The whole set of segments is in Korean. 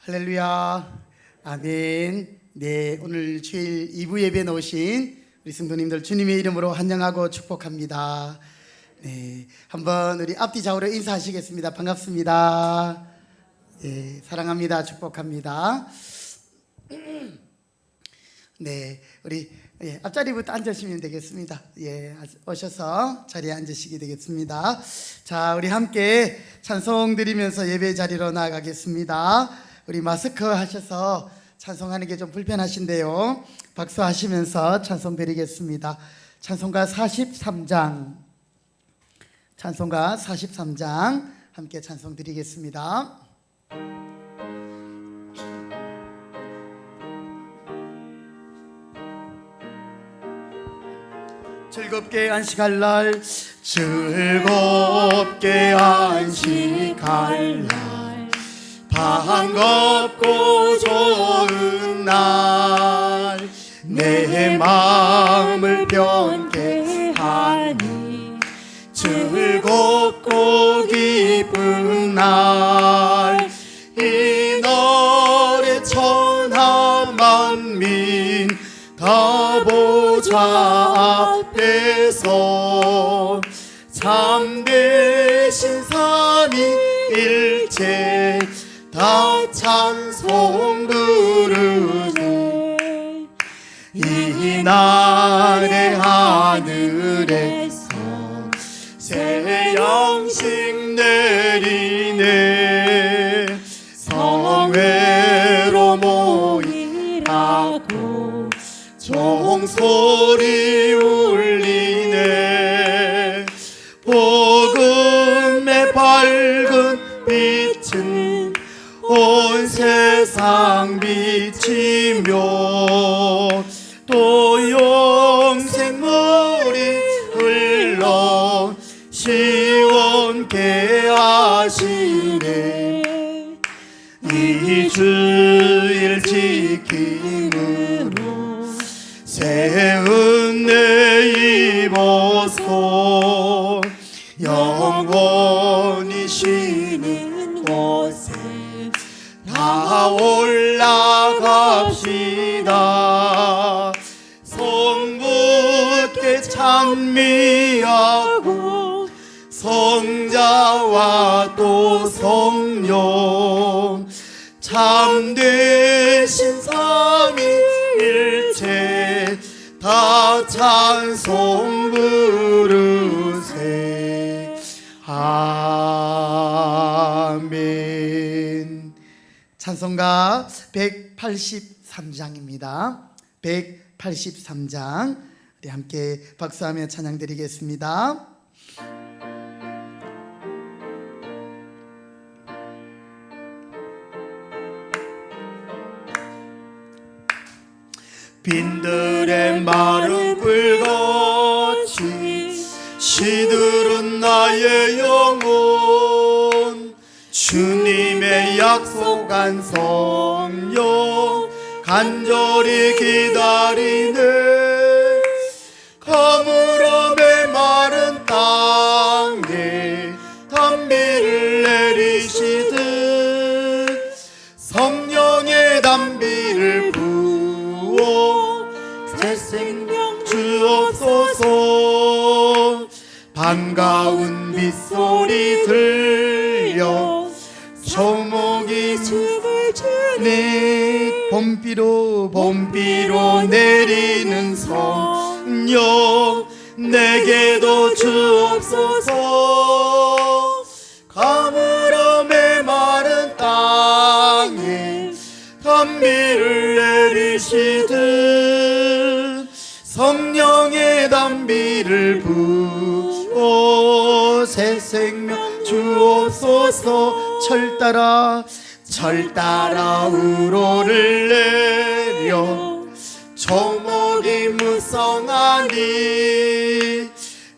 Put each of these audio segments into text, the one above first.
할렐루야. 아멘. 네, 오늘 주일 2부 예배에 오신 우리 성도님들 주님의 이름으로 환영하고 축복합니다. 네, 한번 우리 앞뒤 좌우로 인사하시겠습니다. 반갑습니다. 네, 사랑합니다. 축복합니다. 네, 우리 앞자리부터 앉으시면 되겠습니다. 오셔서 자리에 앉으시게 되겠습니다. 자, 우리 함께 찬송 드리면서 예배 자리로 나아가겠습니다. 우리 마스크 하셔서 찬송하는 게 좀 불편하신데요, 박수하시면서 찬송 드리겠습니다. 찬송가 43장 함께 찬송 드리겠습니다. 즐겁게 안식할 날, 즐겁게 안식할 날, 반갑고 좋은 날, 내 마음을 편케 하니 즐겁고 기쁜 날, 이 날에 천하 만민 다 보좌 앞에서 참되신 삼위일체 다 찬송 부르네. 이 날에 하늘에서 새 양식 내리네. 성회로 모이라고 종소리 울리네. 복음의 밝은 빛은 온 세상 비치며 또 영생물이 흘러 시원케 하시네. 이 주일 지킴으로 새 은혜 입어서 영원히 쉬는 곳에 다 올라갑시다. 성부께 찬미하고 성자와 또 성령 참되신 삼위일체 다 찬송 부르세. 아멘. 찬송가 183장입니다. 183장 우리 함께 박수하며 찬양 드리겠습니다. 빈들의 마른 꿀같이 시들은 나의 영혼, 주님의 약속한 성령 간절히 기다리네. 가물어 메마른 땅에 단비를 내리시듯 성령의 단비를 부어 새 생명 주옵소서. 반가운 빗소리 들려 초목이 춤을 추네. 봄비로 내리는 성령 내게도 주옵소서. 가물어 메마른 땅에 단비를 내리시듯 성령의 단비를 부어 새 생명 주옵소서. 철 따라 우로를 내려 초목이 무성하니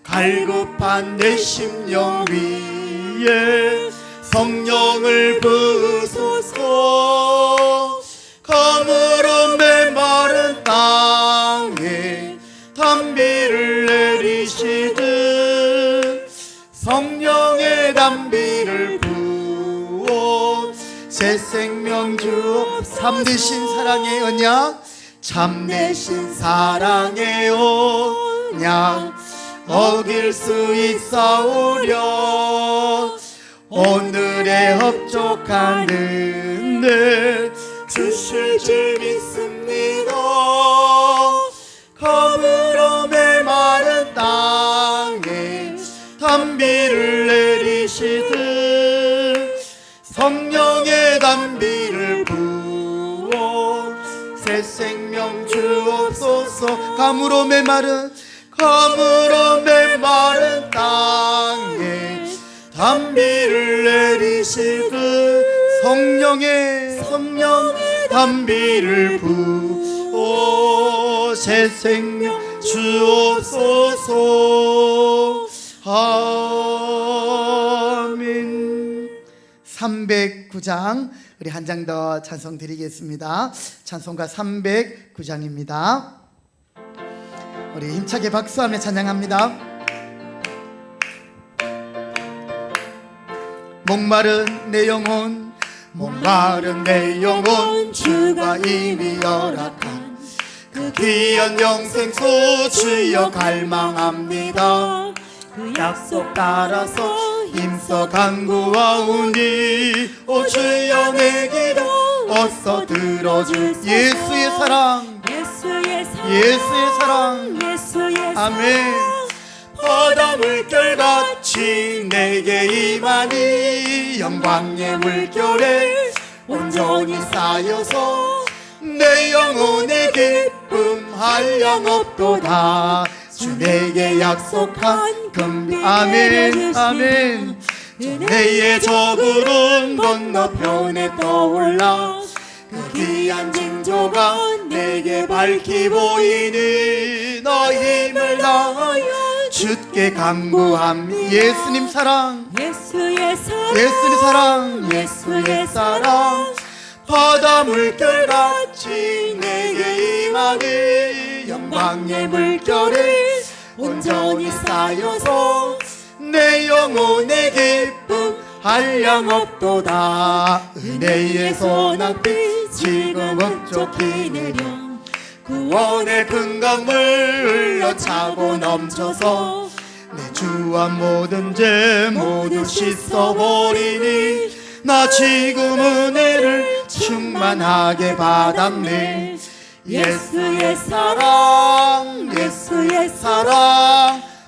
갈급한 내 심령 위에 성령을 부으소서. 가물어 메마른 땅에 단비를 내리시듯 성령의 단비를 부어 새 생명 주 참되신 사랑의 언약 참되신 사랑의 언약 어길 수 있사오려 오늘의 흡족한 늘 주실 줄 믿습니다. 가물어 메마른 땅에 단비를 내리시듯 성령의 단비를 부어 새 생명 주옵소서. 가물어 메마른 땅에 단비를 내리시듯 성령의 단비를 부어 새 생명 주옵소서. 아멘. 309장 우리 한 장 더 찬송 드리겠습니다. 찬송가 309장입니다. 우리 힘차게 박수하며 찬양합니다. 목마른 내 영혼 주가 이미 허락한 그 귀한 영생수 주여 갈망합니다. 그 약속 따라서 힘써 간구하오니 오 주여 내 기도 어서 들어주소서. 예수의 사랑 아멘. 바다 물결같이 내게 임하니 영광의 물결에 온전히 쌓여서 내 영혼의 기쁨 한량 없도다. 주 내게 약속한 금비 아멘 아멘. 내의 저구름 건너편에 떠올라 그 귀한 징조가 내게 밝히 보이니 너 힘을 다하여 주께 간구합니다. 예수님 사랑 예수의 사랑 바다 물결같이 내게 임하니 영광의 물결에 온전히 쌓여서 내 영혼의 기쁨 한량 없도다. 은혜의 소낙비 지금 흡족히 내려 구원의 큰 강물 흘러차고 넘쳐서 내 주와 모든 죄 모두 씻어버리니 나 지금 은혜를 충만하게 받았네. 예수의 사랑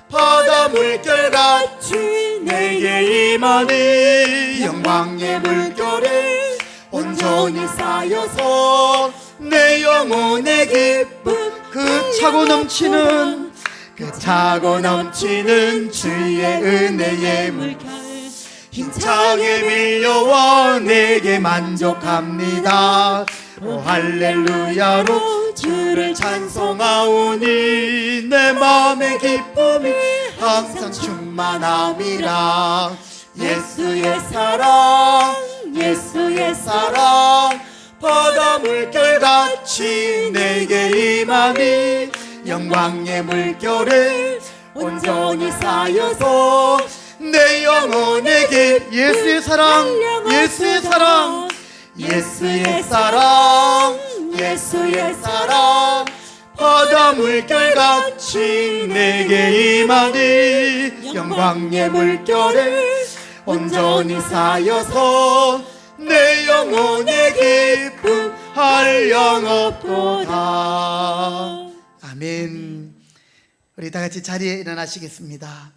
바다 물결같이 내게 임하니 영광의 물결에 온전히 쌓여서 내 영혼의 기쁨 그 차고 넘치는 주의 은혜의 물결 힘차게 밀려와 내게 만족합니다. 오 할렐루야로 주를 찬송하오니 내 마음의 기쁨이 항상 충만함이라. 예수의 사랑 바다 물결같이 내게 임하니 영광의 물결에 온전히 쌓여서 내 영혼의 길 예수의 사랑 바다 물결같이 내게 임하니 영광의 물결에 온전히 쌓여서 내 영혼의 기쁨 한량 없도다. 아멘. 우리 다 같이 자리에 일어나시겠습니다.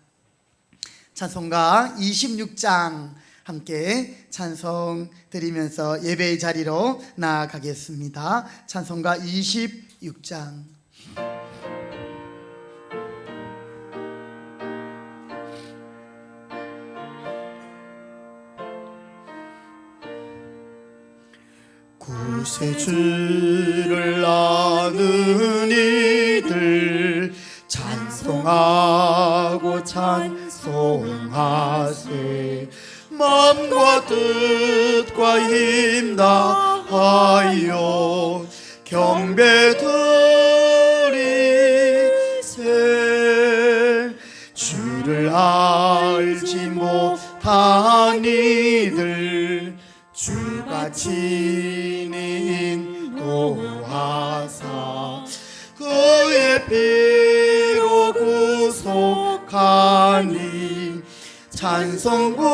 찬송가 26장 함께 찬송 드리면서 예배의 자리로 나아가겠습니다. 찬송가 26장. 구세주를 아는 이들 찬송하고 찬송하세. 마음과 뜻과 힘 다하여 경배드리세. 주를 알지 못한 이들 주가 친히 인도하사 그의 피로 구속하니 찬송 부르세.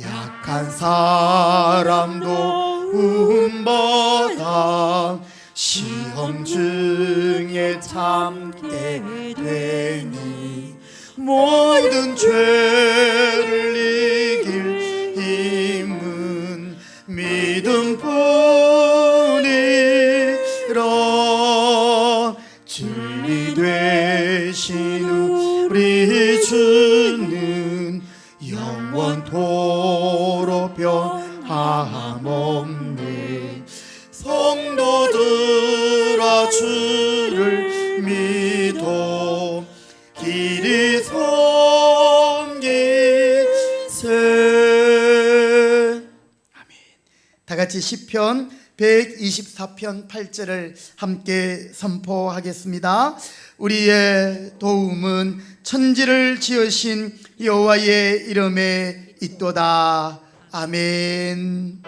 약한 사람도 구원받아 시험 중에 참게 되니 모든 죄를 이길 힘은 믿음뿐이라. 진리 되신 우리 주는 영원토록 변함없네. 성도들아 주를 믿어 길이 섬기세. 아멘. 다 같이 시편 124편 8절을 함께 선포하겠습니다. 우리의 도움은 천지를 지으신 여호와의 이름에 있도다. 아멘.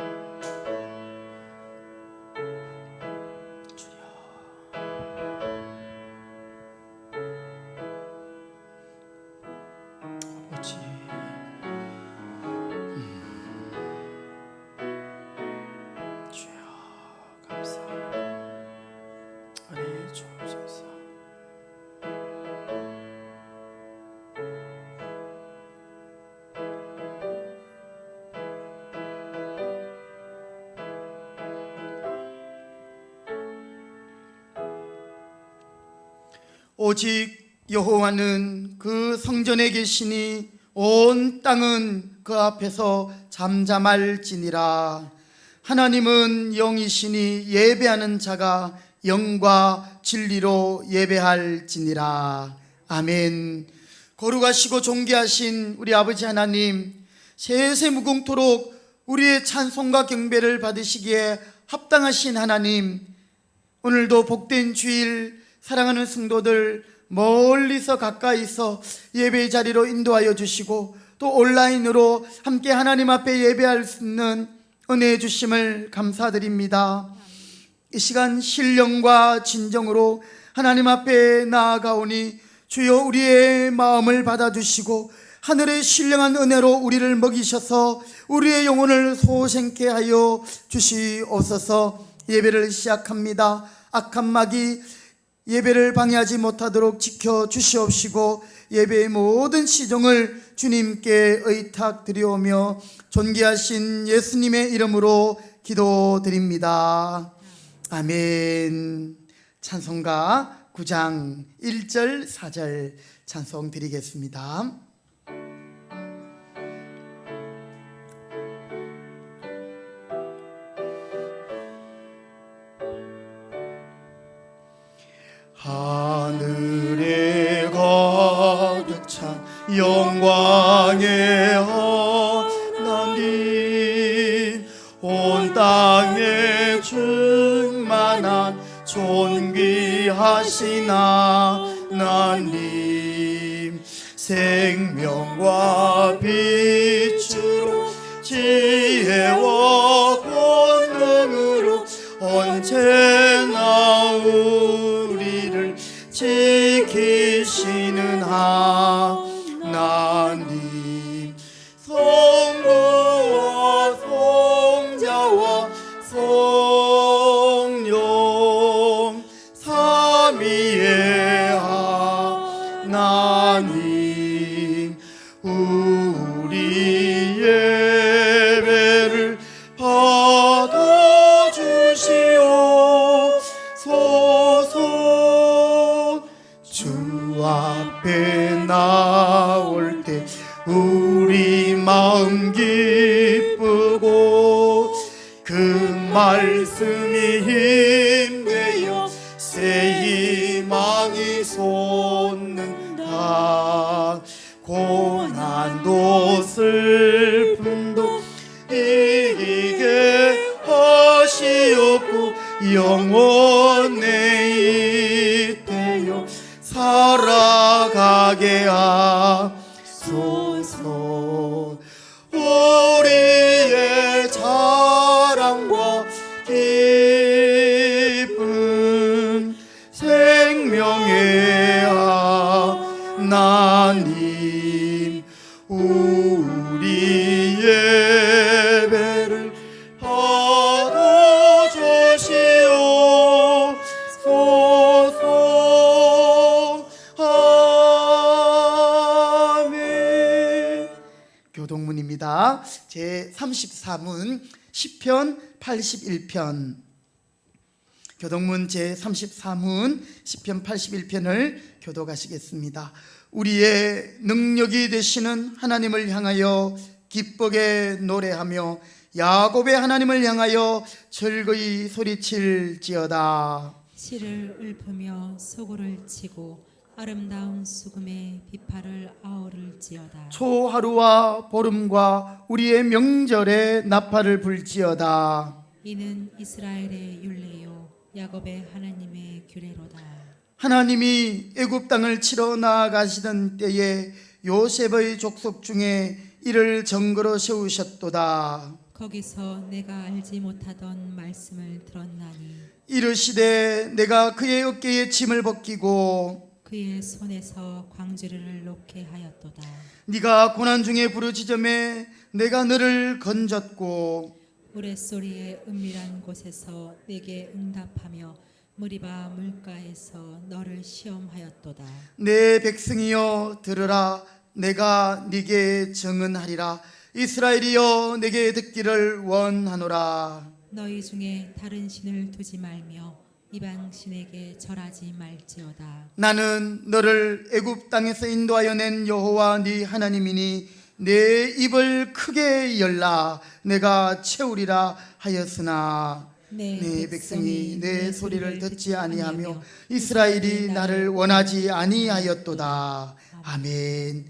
아버지, 주여 감사합니다. 은혜 주옵소서. 오직 여호와는 그 성전에 계시니 온 땅은 그 앞에서 잠잠할지니라. 하나님은 영이시니 예배하는 자가 영과 진리로 예배할지니라. 아멘. 거룩하시고 존귀하신 우리 아버지 하나님, 세세 무궁토록 우리의 찬송과 경배를 받으시기에 합당하신 하나님, 오늘도 복된 주일 사랑하는 성도들 멀리서 가까이서 예배의 자리로 인도하여 주시고 또 온라인으로 함께 하나님 앞에 예배할 수 있는 은혜의 주심을 감사드립니다. 이 시간 신령과 진정으로 하나님 앞에 나아가오니 주여 우리의 마음을 받아주시고 하늘의 신령한 은혜로 우리를 먹이셔서 우리의 영혼을 소생케 하여 주시옵소서. 예배를 시작합니다. 악한 마귀 예배를 방해하지 못하도록 지켜주시옵시고 예배의 모든 시종을 주님께 의탁드리오며 존귀하신 예수님의 이름으로 기도드립니다. 아멘. 찬송가 9장 1절 4절 찬송 드리겠습니다. 하늘에 가득 찬 영광의 하나님, 온 땅에 충만한 존귀하신 하나님, 생명과 빛으로 지혜와 권능으로 언제나 우리를 지키시는 하나님, 성부와 성자와 성령 삼위의 하나님, 우리 예배를 받아주시옵소서. 주 앞에 나올 때 우리 마음 기쁘고 그 말씀이 힘되어 새 희망이 솟는다. 고난도 슬픔도 이기게 하시옵고 영원에 있대요 살아가게 하소서. 제33문 시편 81편, 교동문 제34문 시편 81편을 교독하시겠습니다. 우리의 능력이 되시는 하나님을 향하여 기쁘게 노래하며 야곱의 하나님을 향하여 즐거이 소리칠지어다. 씨를 읊으며 소고를 치고 아름다운 수금에 비파를 아우를지어다. 초하루와 보름과 우리의 명절에 나팔을 불지어다. 이는 이스라엘의 율례요 야곱의 하나님의 규례로다. 하나님이 애굽 땅을 치러 나아가시던 때에 요셉의 족속 중에 이를 정거로 세우셨도다. 거기서 내가 알지 못하던 말씀을 들었나니 이르시되 내가 그의 어깨에 짐을 벗기고 그의 손에서 광주리를 놓게 하였도다. 네가 고난 중에 부르짖음에 내가 너를 건졌고 우레소리의 은밀한 곳에서 내게 응답하며 무리바 물가에서 너를 시험하였도다. 내 백성이여 들으라. 내가 네게 증언하리라. 이스라엘이여 내게 듣기를 원하노라. 너희 중에 다른 신을 두지 말며 이방 신에게 절하지 말지어다. 나는 너를 애굽 땅에서 인도하여 낸 여호와 네 하나님이니 내 입을 크게 열라. 내가 채우리라 하였으나 내 백성이 내 소리를 듣지 아니하며 이스라엘이 나를 원하지 아니하였도다. 아멘.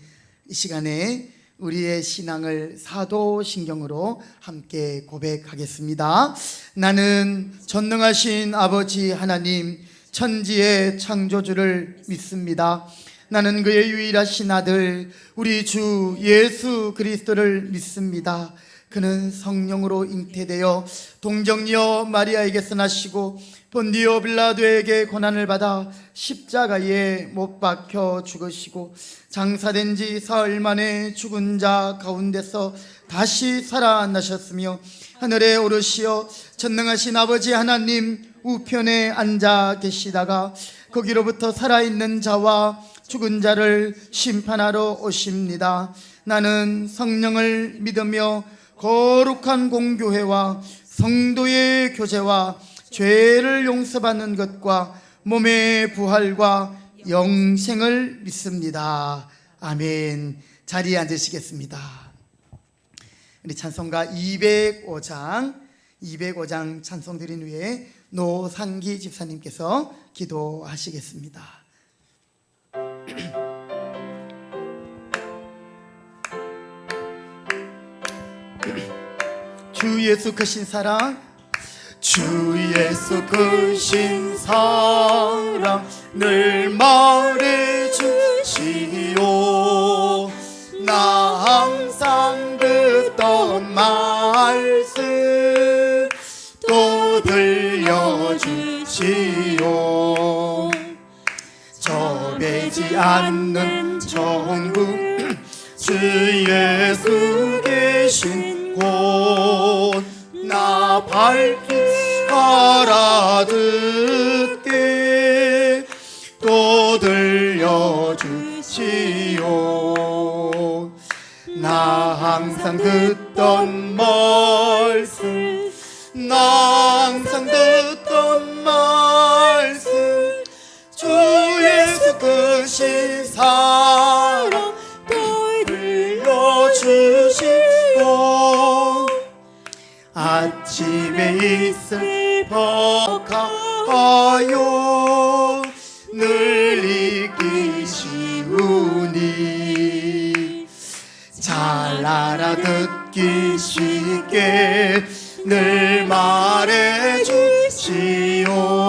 이 시간에 우리의 신앙을 사도신경으로 함께 고백하겠습니다. 나는 전능하신 아버지 하나님, 천지의 창조주를 믿습니다. 나는 그의 유일하신 아들 우리 주 예수 그리스도를 믿습니다. 그는 성령으로 잉태되어 동정녀 마리아에게서 나시고 본디오 빌라도에게 고난을 받아 십자가에 못 박혀 죽으시고 장사된 지 사흘 만에 죽은 자 가운데서 다시 살아나셨으며 하늘에 오르시어 전능하신 아버지 하나님 우편에 앉아 계시다가 거기로부터 살아있는 자와 죽은 자를 심판하러 오십니다. 나는 성령을 믿으며 거룩한 공교회와 성도의 교제와 죄를 용서받는 것과 몸의 부활과 영생을 믿습니다. 아멘. 자리에 앉으시겠습니다. 우리 찬송가 205장 찬송 드린 후에 노상기 집사님께서 기도하시겠습니다. 주 예수 크신 사랑, 주 예수 크신 사랑 늘 말해주시오. 나 항상 듣던 말씀 또 들려주시오. 접해지 않는 천국 주 예수 계신 곳 나 밝히 알아듣게 또 들려주시오. 나 항상 듣던 말씀 나 항상 듣던 말씀 주 예수 크신 사랑 또 들려주시오. 아침에 있을 법하여 늘 이기시우니 잘 알아듣기 쉽게 늘 말해주시오.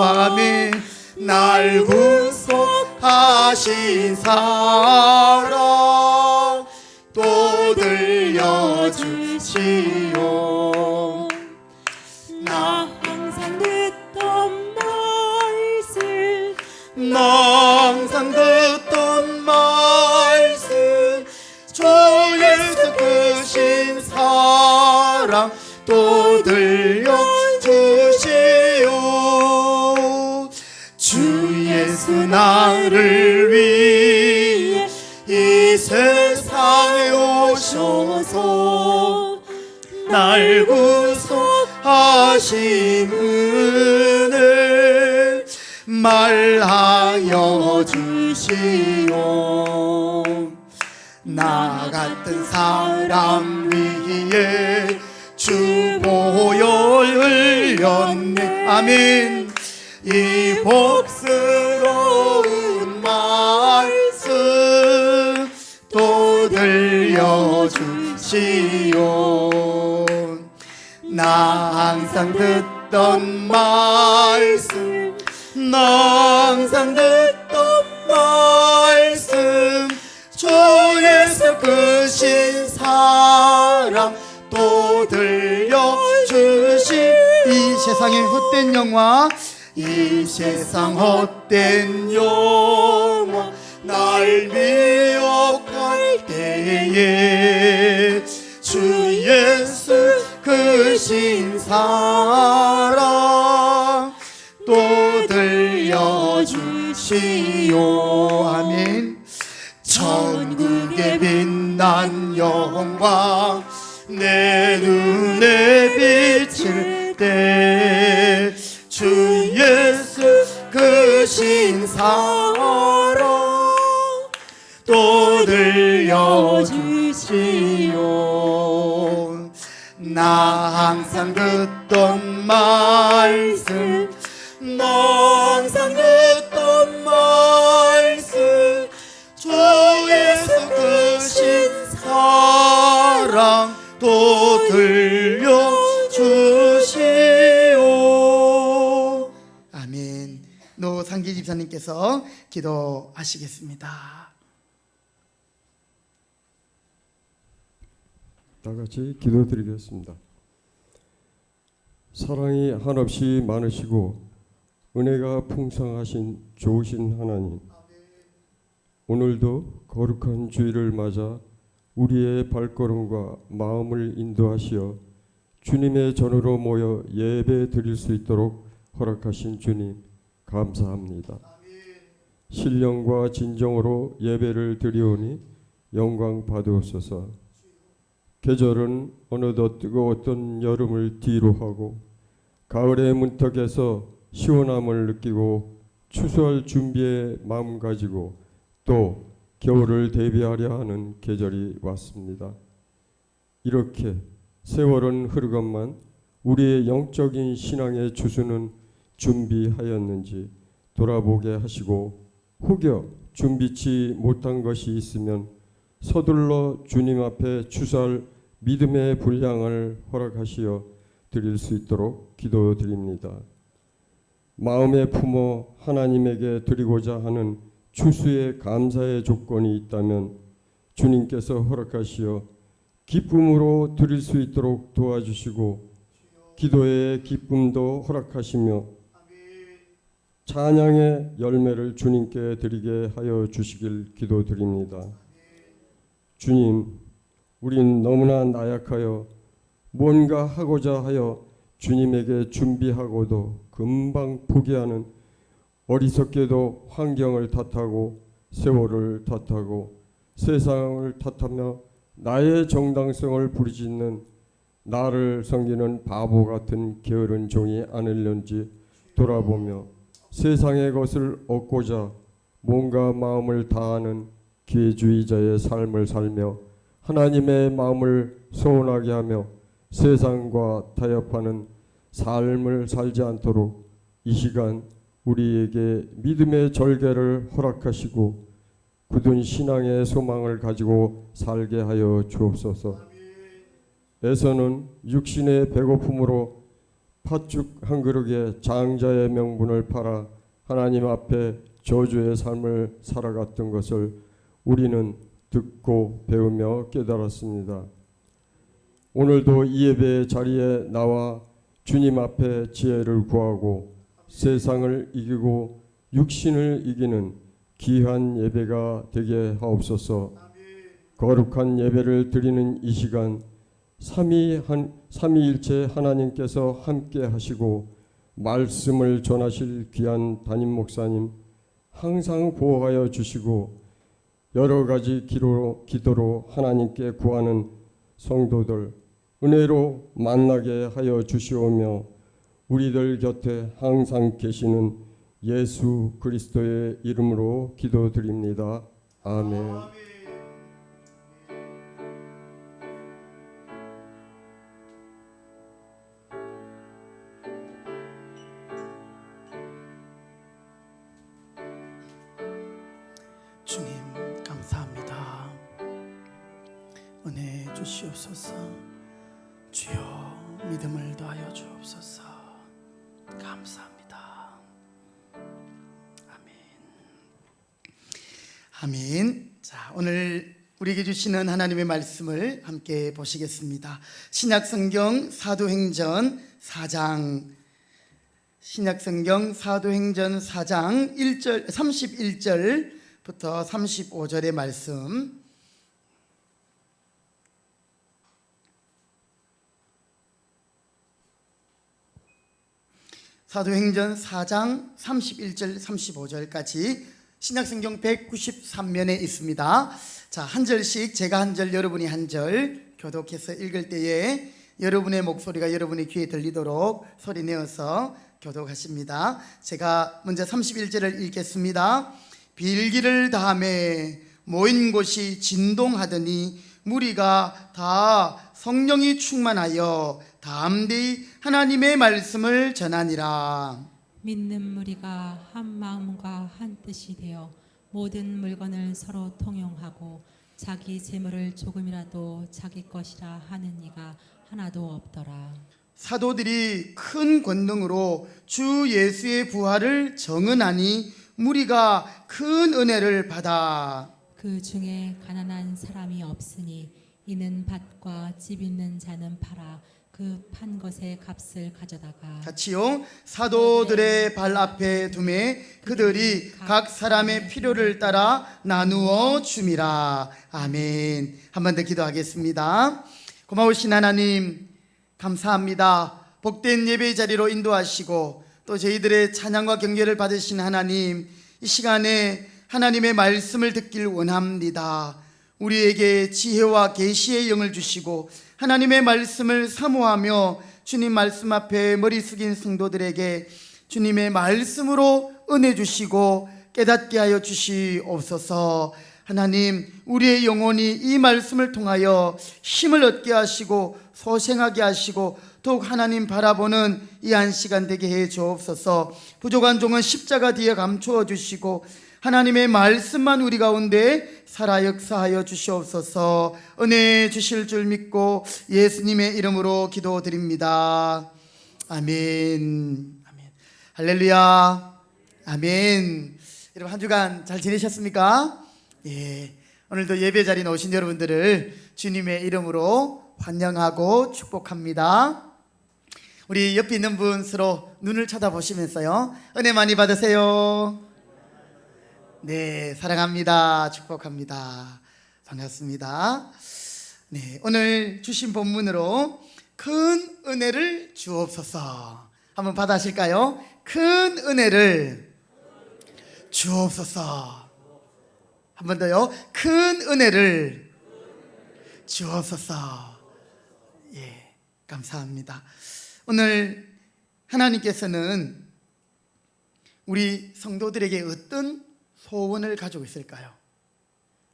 아멘. 날 구속하신 사랑 또 들려주시오. 나 항상 듣던 말씀 나 항상 듣던 말씀 주 예수 크신 사랑 또 들려주시오. 주 예수 나를 위해 이 세상에 오셔서 주신 은혜 말하여 주시오. 나 같은 사람 위에 주 보혈 흘렸네. 아멘. 이 복스러운 말씀 또 들려주시오. 나 항상 듣던 말씀, 나 항상 듣던 말씀, 주 예수 크신 사랑 또 들려주시. 이 세상의 헛된 영화, 이 세상 헛된 영화 날 미혹할 때에 주 예수 크신 사랑 또 들려주시오. 아멘. 천국의 빛난 영광 내 눈에 비칠 때 주 예수 크신 사랑 또 들려주시오. 나 항상 듣던 말씀, 나 항상 듣던 말씀, 주 예수 크신 사랑 또 들려주시오. 아멘. 노상기 집사님께서 기도하시겠습니다. 다 같이 기도드리겠습니다. 사랑이 한없이 많으시고 은혜가 풍성하신 좋으신 하나님, 오늘도 거룩한 주일을 맞아 우리의 발걸음과 마음을 인도하시어 주님의 전으로 모여 예배 드릴 수 있도록 허락하신 주님 감사합니다. 신령과 진정으로 예배를 드리오니 영광 받으옵소서. 계절은 어느덧 뜨거웠던 여름을 뒤로하고 가을의 문턱에서 시원함을 느끼고 추수할 준비에 마음 가지고 또 겨울을 대비하려 하는 계절이 왔습니다. 이렇게 세월은 흐르건만 우리의 영적인 신앙의 주수는 준비하였는지 돌아보게 하시고 혹여 준비치 못한 것이 있으면 서둘러 주님 앞에 추수할 믿음의 분량을 허락하시어 드릴 수 있도록 기도드립니다. 마음에 품어 하나님에게 드리고자 하는 추수의 감사의 조건이 있다면 주님께서 허락하시어 기쁨으로 드릴 수 있도록 도와주시고 기도의 기쁨도 허락하시며 찬양의 열매를 주님께 드리게 하여 주시길 기도드립니다. 주님, 우린 너무나 나약하여 뭔가 하고자 하여 주님에게 준비하고도 금방 포기하는 어리석게도 환경을 탓하고 세월을 탓하고 세상을 탓하며 나의 정당성을 부르짖는 나를 섬기는 바보 같은 게으른 종이 아닐런지 돌아보며 세상의 것을 얻고자 뭔가 마음을 다하는 기회주의자의 삶을 살며 하나님의 마음을 소원하게 하며 세상과 타협하는 삶을 살지 않도록 이 시간 우리에게 믿음의 절개를 허락하시고 굳은 신앙의 소망을 가지고 살게 하여 주옵소서. 에서는 육신의 배고픔으로 팥죽 한 그릇에 장자의 명분을 팔아 하나님 앞에 저주의 삶을 살아갔던 것을 우리는 듣고 배우며 깨달았습니다. 오늘도 이 예배 자리에 나와 주님 앞에 지혜를 구하고 세상을 이기고 육신을 이기는 귀한 예배가 되게 하옵소서. 거룩한 예배를 드리는 이 시간 삼위일체 하나님께서 함께 하시고 말씀을 전하실 귀한 담임 목사님 항상 보호하여 주시고 여러 가지 기도로 하나님께 구하는 성도들 은혜로 만나게 하여 주시오며 우리들 곁에 항상 계시는 예수 그리스도의 이름으로 기도드립니다. 아멘. 주님 감사합니다. 은혜 주시옵소서. 주여 믿음을 더하여 주옵소서. 감사합니다. 아멘. 아멘. 자, 오늘 우리에게 주시는 하나님의 말씀을 함께 보시겠습니다. 신약성경 사도행전 4장, 신약성경 사도행전 4장 1절 31절부터 35절의 말씀. 사도행전 4장 31절 35절까지 신약성경 193면에 있습니다. 자, 한 절씩 제가 한 절, 여러분이 한 절 교독해서 읽을 때에 여러분의 목소리가 여러분의 귀에 들리도록 소리 내어서 교독하십니다. 제가 먼저 31절을 읽겠습니다. 빌기를 다하매 모인 곳이 진동하더니 무리가 다 성령이 충만하여 담대히 하나님의 말씀을 전하니라. 믿는 무리가 한 마음과 한 뜻이 되어 모든 물건을 서로 통용하고 자기 재물을 조금이라도 자기 것이라 하는 이가 하나도 없더라. 사도들이 큰 권능으로 주 예수의 부활을 정언하니 무리가 큰 은혜를 받아 그 중에 가난한 사람이 없으니 이는 밭과 집 있는 자는 팔아 그 판 것의 값을 가져다가 같이요. 사도들의 발 앞에 두매 그들이 각 사람의 필요를 따라 나누어 줌이라. 아멘. 한 번 더 기도하겠습니다. 고마우신 하나님 감사합니다. 복된 예배의 자리로 인도하시고 또 저희들의 찬양과 경배를 받으신 하나님, 이 시간에 하나님의 말씀을 듣길 원합니다. 우리에게 지혜와 계시의 영을 주시고 하나님의 말씀을 사모하며 주님 말씀 앞에 머리 숙인 성도들에게 주님의 말씀으로 은혜 주시고 깨닫게 하여 주시옵소서. 하나님, 우리의 영혼이 이 말씀을 통하여 힘을 얻게 하시고 소생하게 하시고 더욱 하나님 바라보는 이 한 시간 되게 해 주옵소서. 부족한 종은 십자가 뒤에 감추어 주시고 하나님의 말씀만 우리 가운데 살아 역사하여 주시옵소서. 은혜 주실 줄 믿고 예수님의 이름으로 기도드립니다. 아멘. 아멘. 할렐루야. 아멘. 여러분 한 주간 잘 지내셨습니까? 예. 오늘도 예배 자리에 오신 여러분들을 주님의 이름으로 환영하고 축복합니다. 우리 옆에 있는 분 서로 눈을 쳐다보시면서요, 은혜 많이 받으세요. 네, 사랑합니다. 축복합니다. 반갑습니다. 네, 오늘 주신 본문으로 큰 은혜를 주옵소서. 한번 받아실까요? 큰 은혜를 주옵소서. 한 번 더요. 큰 은혜를 주옵소서. 예, 감사합니다. 오늘 하나님께서는 우리 성도들에게 어떤 소원을 가지고 있을까요?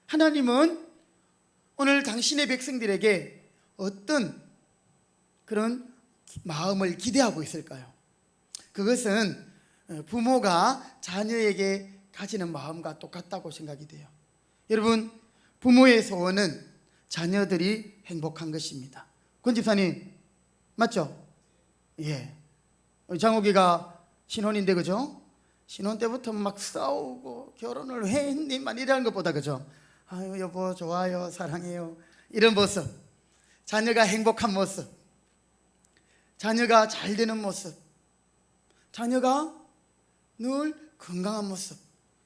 하나님은 오늘 당신의 백성들에게 어떤 그런 마음을 기대하고 있을까요? 그것은 부모가 자녀에게 가지는 마음과 똑같다고 생각이 돼요. 여러분, 부모의 소원은 자녀들이 행복한 것입니다. 권 집사님 맞죠? 예. 장욱이가 신혼인데 그죠? 신혼 때부터 막 싸우고 결혼을 왜 했니만 이런 것보다 그죠? 아유 여보 좋아요 사랑해요 이런 모습, 자녀가 행복한 모습, 자녀가 잘 되는 모습, 자녀가 늘 건강한 모습,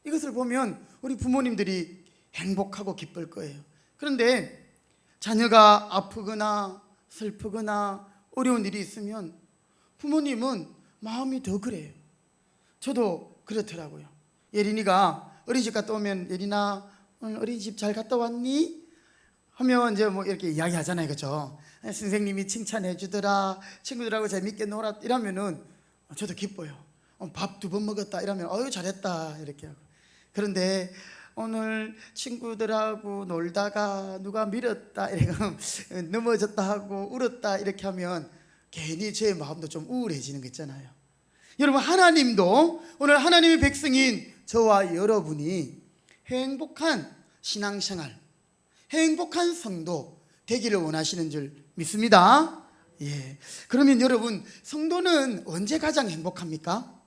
이것을 보면 우리 부모님들이 행복하고 기쁠 거예요. 그런데 자녀가 아프거나 슬프거나 어려운 일이 있으면 부모님은 마음이 더 그래요. 저도 그렇더라고요. 예린이가 어린이집 갔다 오면 예린아 오늘 어린이집 잘 갔다 왔니? 하면 이제 뭐 이렇게 이야기하잖아요, 그렇죠? 선생님이 칭찬해 주더라, 친구들하고 재밌게 놀았 이러면은 저도 기뻐요. 밥 2번 먹었다 이러면 어유 잘했다 이렇게 하고. 그런데 오늘 친구들하고 놀다가 누가 밀었다 이렇게 넘어졌다 하고 울었다 이렇게 하면 괜히 제 마음도 좀 우울해지는 거 있잖아요. 여러분, 하나님도 오늘 하나님의 백성인 저와 여러분이 행복한 신앙생활, 행복한 성도 되기를 원하시는 줄 믿습니다. 예. 그러면 여러분, 성도는 언제 가장 행복합니까?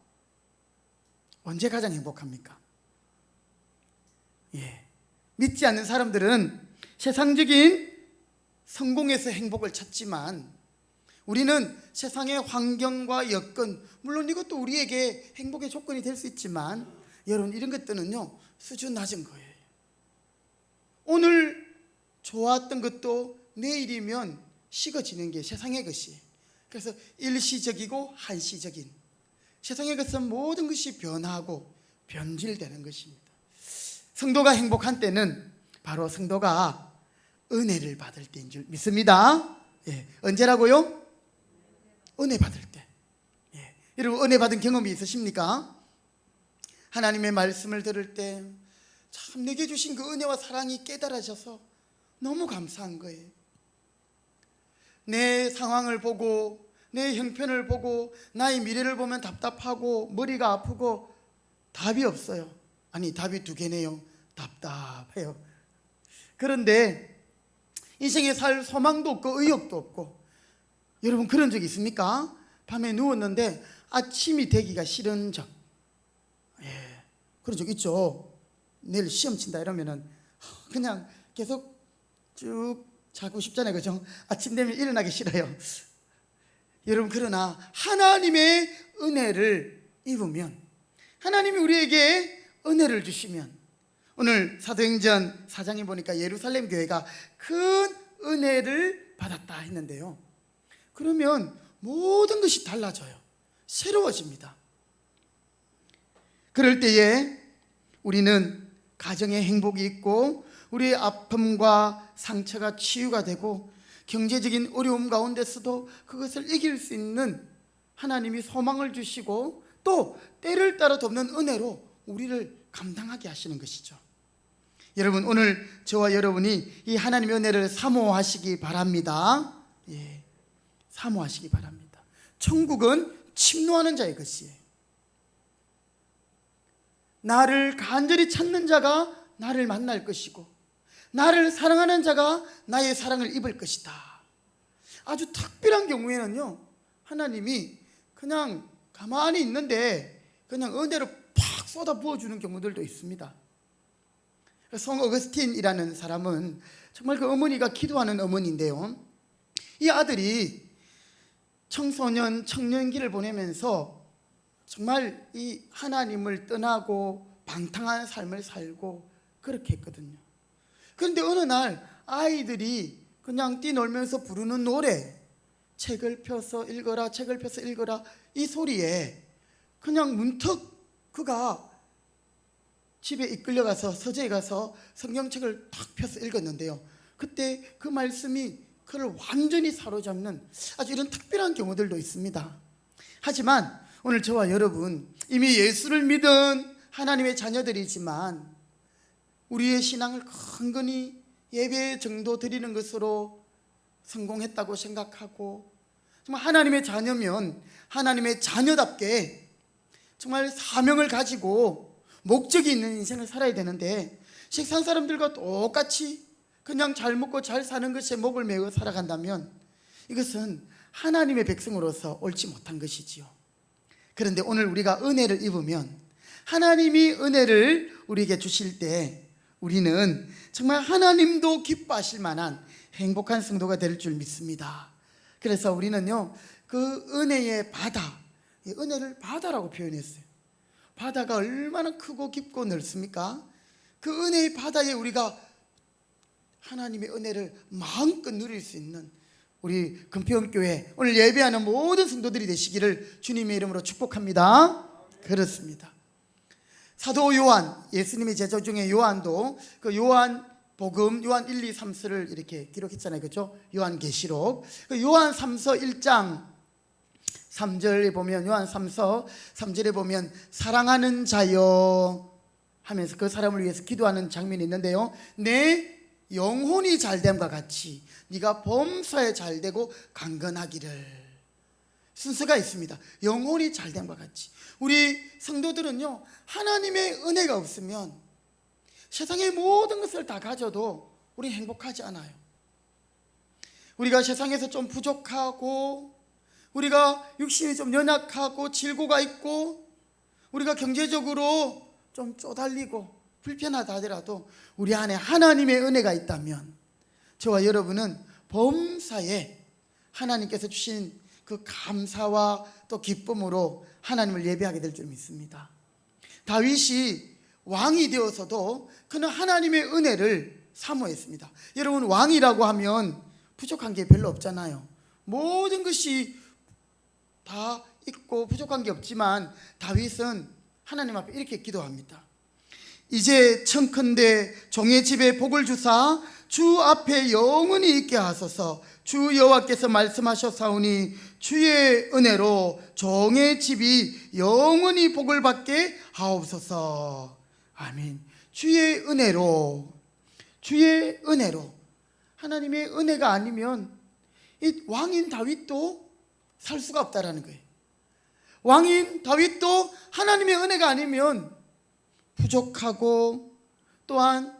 언제 가장 행복합니까? 예. 믿지 않는 사람들은 세상적인 성공에서 행복을 찾지만 우리는 세상의 환경과 여건, 물론 이것도 우리에게 행복의 조건이 될 수 있지만 여러분, 이런 것들은요 수준 낮은 거예요. 오늘 좋았던 것도 내일이면 식어지는 게 세상의 것이. 그래서 일시적이고 한시적인 세상의 것은 모든 것이 변하고 변질되는 것입니다. 성도가 행복한 때는 바로 성도가 은혜를 받을 때인 줄 믿습니다. 예. 언제라고요? 은혜 받을 때. 예. 여러분, 은혜 받은 경험이 있으십니까? 하나님의 말씀을 들을 때 참 내게 주신 그 은혜와 사랑이 깨달아져서 너무 감사한 거예요. 내 상황을 보고 내 형편을 보고 나의 미래를 보면 답답하고 머리가 아프고 답이 없어요. 아니, 답이 2개네요. 답답해요. 그런데 인생에 살 소망도 없고 의욕도 없고, 여러분 그런 적 있습니까? 밤에 누웠는데 아침이 되기가 싫은 적. 예, 그런 적 있죠. 내일 시험 친다 이러면은 그냥 계속 쭉 자고 싶잖아요, 그죠? 아침 되면 일어나기 싫어요. 여러분, 그러나 하나님의 은혜를 입으면, 하나님이 우리에게 은혜를 주시면, 오늘 사도행전 4장에 보니까 예루살렘 교회가 큰 은혜를 받았다 했는데요, 그러면 모든 것이 달라져요. 새로워집니다. 그럴 때에 우리는 가정에 행복이 있고 우리의 아픔과 상처가 치유가 되고 경제적인 어려움 가운데서도 그것을 이길 수 있는 하나님이 소망을 주시고 또 때를 따라 돕는 은혜로 우리를 감당하게 하시는 것이죠. 여러분, 오늘 저와 여러분이 이 하나님의 은혜를 사모하시기 바랍니다. 예, 사모하시기 바랍니다. 천국은 침노하는 자의 것이에요. 나를 간절히 찾는 자가 나를 만날 것이고 나를 사랑하는 자가 나의 사랑을 입을 것이다. 아주 특별한 경우에는요, 하나님이 그냥 가만히 있는데 그냥 은혜를 팍 쏟아 부어주는 경우들도 있습니다. 성 어거스틴이라는 사람은 정말 그 어머니가 기도하는 어머니인데요, 이 아들이 청소년, 청년기를 보내면서 정말 이 하나님을 떠나고 방탕한 삶을 살고 그렇게 했거든요. 그런데 어느 날 아이들이 그냥 뛰놀면서 부르는 노래, 책을 펴서 읽어라, 책을 펴서 읽어라, 이 소리에 그냥 문득 그가 집에 이끌려가서 서재에 가서 성경책을 탁 펴서 읽었는데요, 그때 그 말씀이 그를 완전히 사로잡는 아주 이런 특별한 경우들도 있습니다. 하지만 오늘 저와 여러분, 이미 예수를 믿은 하나님의 자녀들이지만 우리의 신앙을 근근히 예배 정도 드리는 것으로 성공했다고 생각하고, 정말 하나님의 자녀면 하나님의 자녀답게 정말 사명을 가지고 목적이 있는 인생을 살아야 되는데, 세상 사람들과 똑같이 그냥 잘 먹고 잘 사는 것에 목을 메고 살아간다면 이것은 하나님의 백성으로서 옳지 못한 것이지요. 그런데 오늘 우리가 은혜를 입으면, 하나님이 은혜를 우리에게 주실 때 우리는 정말 하나님도 기뻐하실 만한 행복한 성도가 될 줄 믿습니다. 그래서 우리는요, 그 은혜의 바다, 은혜를 바다라고 표현했어요. 바다가 얼마나 크고 깊고 넓습니까? 그 은혜의 바다에 우리가 하나님의 은혜를 마음껏 누릴 수 있는 우리 금평교회 오늘 예배하는 모든 성도들이 되시기를 주님의 이름으로 축복합니다. 그렇습니다. 사도 요한, 예수님의 제자 중에 요한도 그 요한 복음, 요한 1, 2, 3서를 이렇게 기록했잖아요, 그렇죠? 요한 계시록, 그 요한 3서 1장 3절에 보면 요한 3서 3절에 보면 사랑하는 자여 하면서 그 사람을 위해서 기도하는 장면이 있는데요. 내 영혼이 잘됨과 같이 네가 범사에 잘되고 강건하기를. 순서가 있습니다. 영혼이 잘됨과 같이. 우리 성도들은요, 하나님의 은혜가 없으면 세상의 모든 것을 다 가져도 우리 행복하지 않아요. 우리가 세상에서 좀 부족하고, 우리가 육신이 좀 연약하고 질고가 있고, 우리가 경제적으로 좀 쪼달리고 불편하다 하더라도 우리 안에 하나님의 은혜가 있다면 저와 여러분은 범사에 하나님께서 주신 그 감사와 또 기쁨으로 하나님을 예배하게 될 줄 믿습니다. 다윗이 왕이 되어서도 그는 하나님의 은혜를 사모했습니다. 여러분, 왕이라고 하면 부족한 게 별로 없잖아요. 모든 것이 다 있고 부족한 게 없지만 다윗은 하나님 앞에 이렇게 기도합니다. 이제 청컨대 종의 집에 복을 주사 주 앞에 영원히 있게 하소서. 주 여호와께서 말씀하셨사오니 주의 은혜로 종의 집이 영원히 복을 받게 하옵소서. 아멘. 주의 은혜로, 주의 은혜로. 하나님의 은혜가 아니면 이 왕인 다윗도 살 수가 없다라는 거예요. 왕인 다윗도 하나님의 은혜가 아니면 부족하고 또한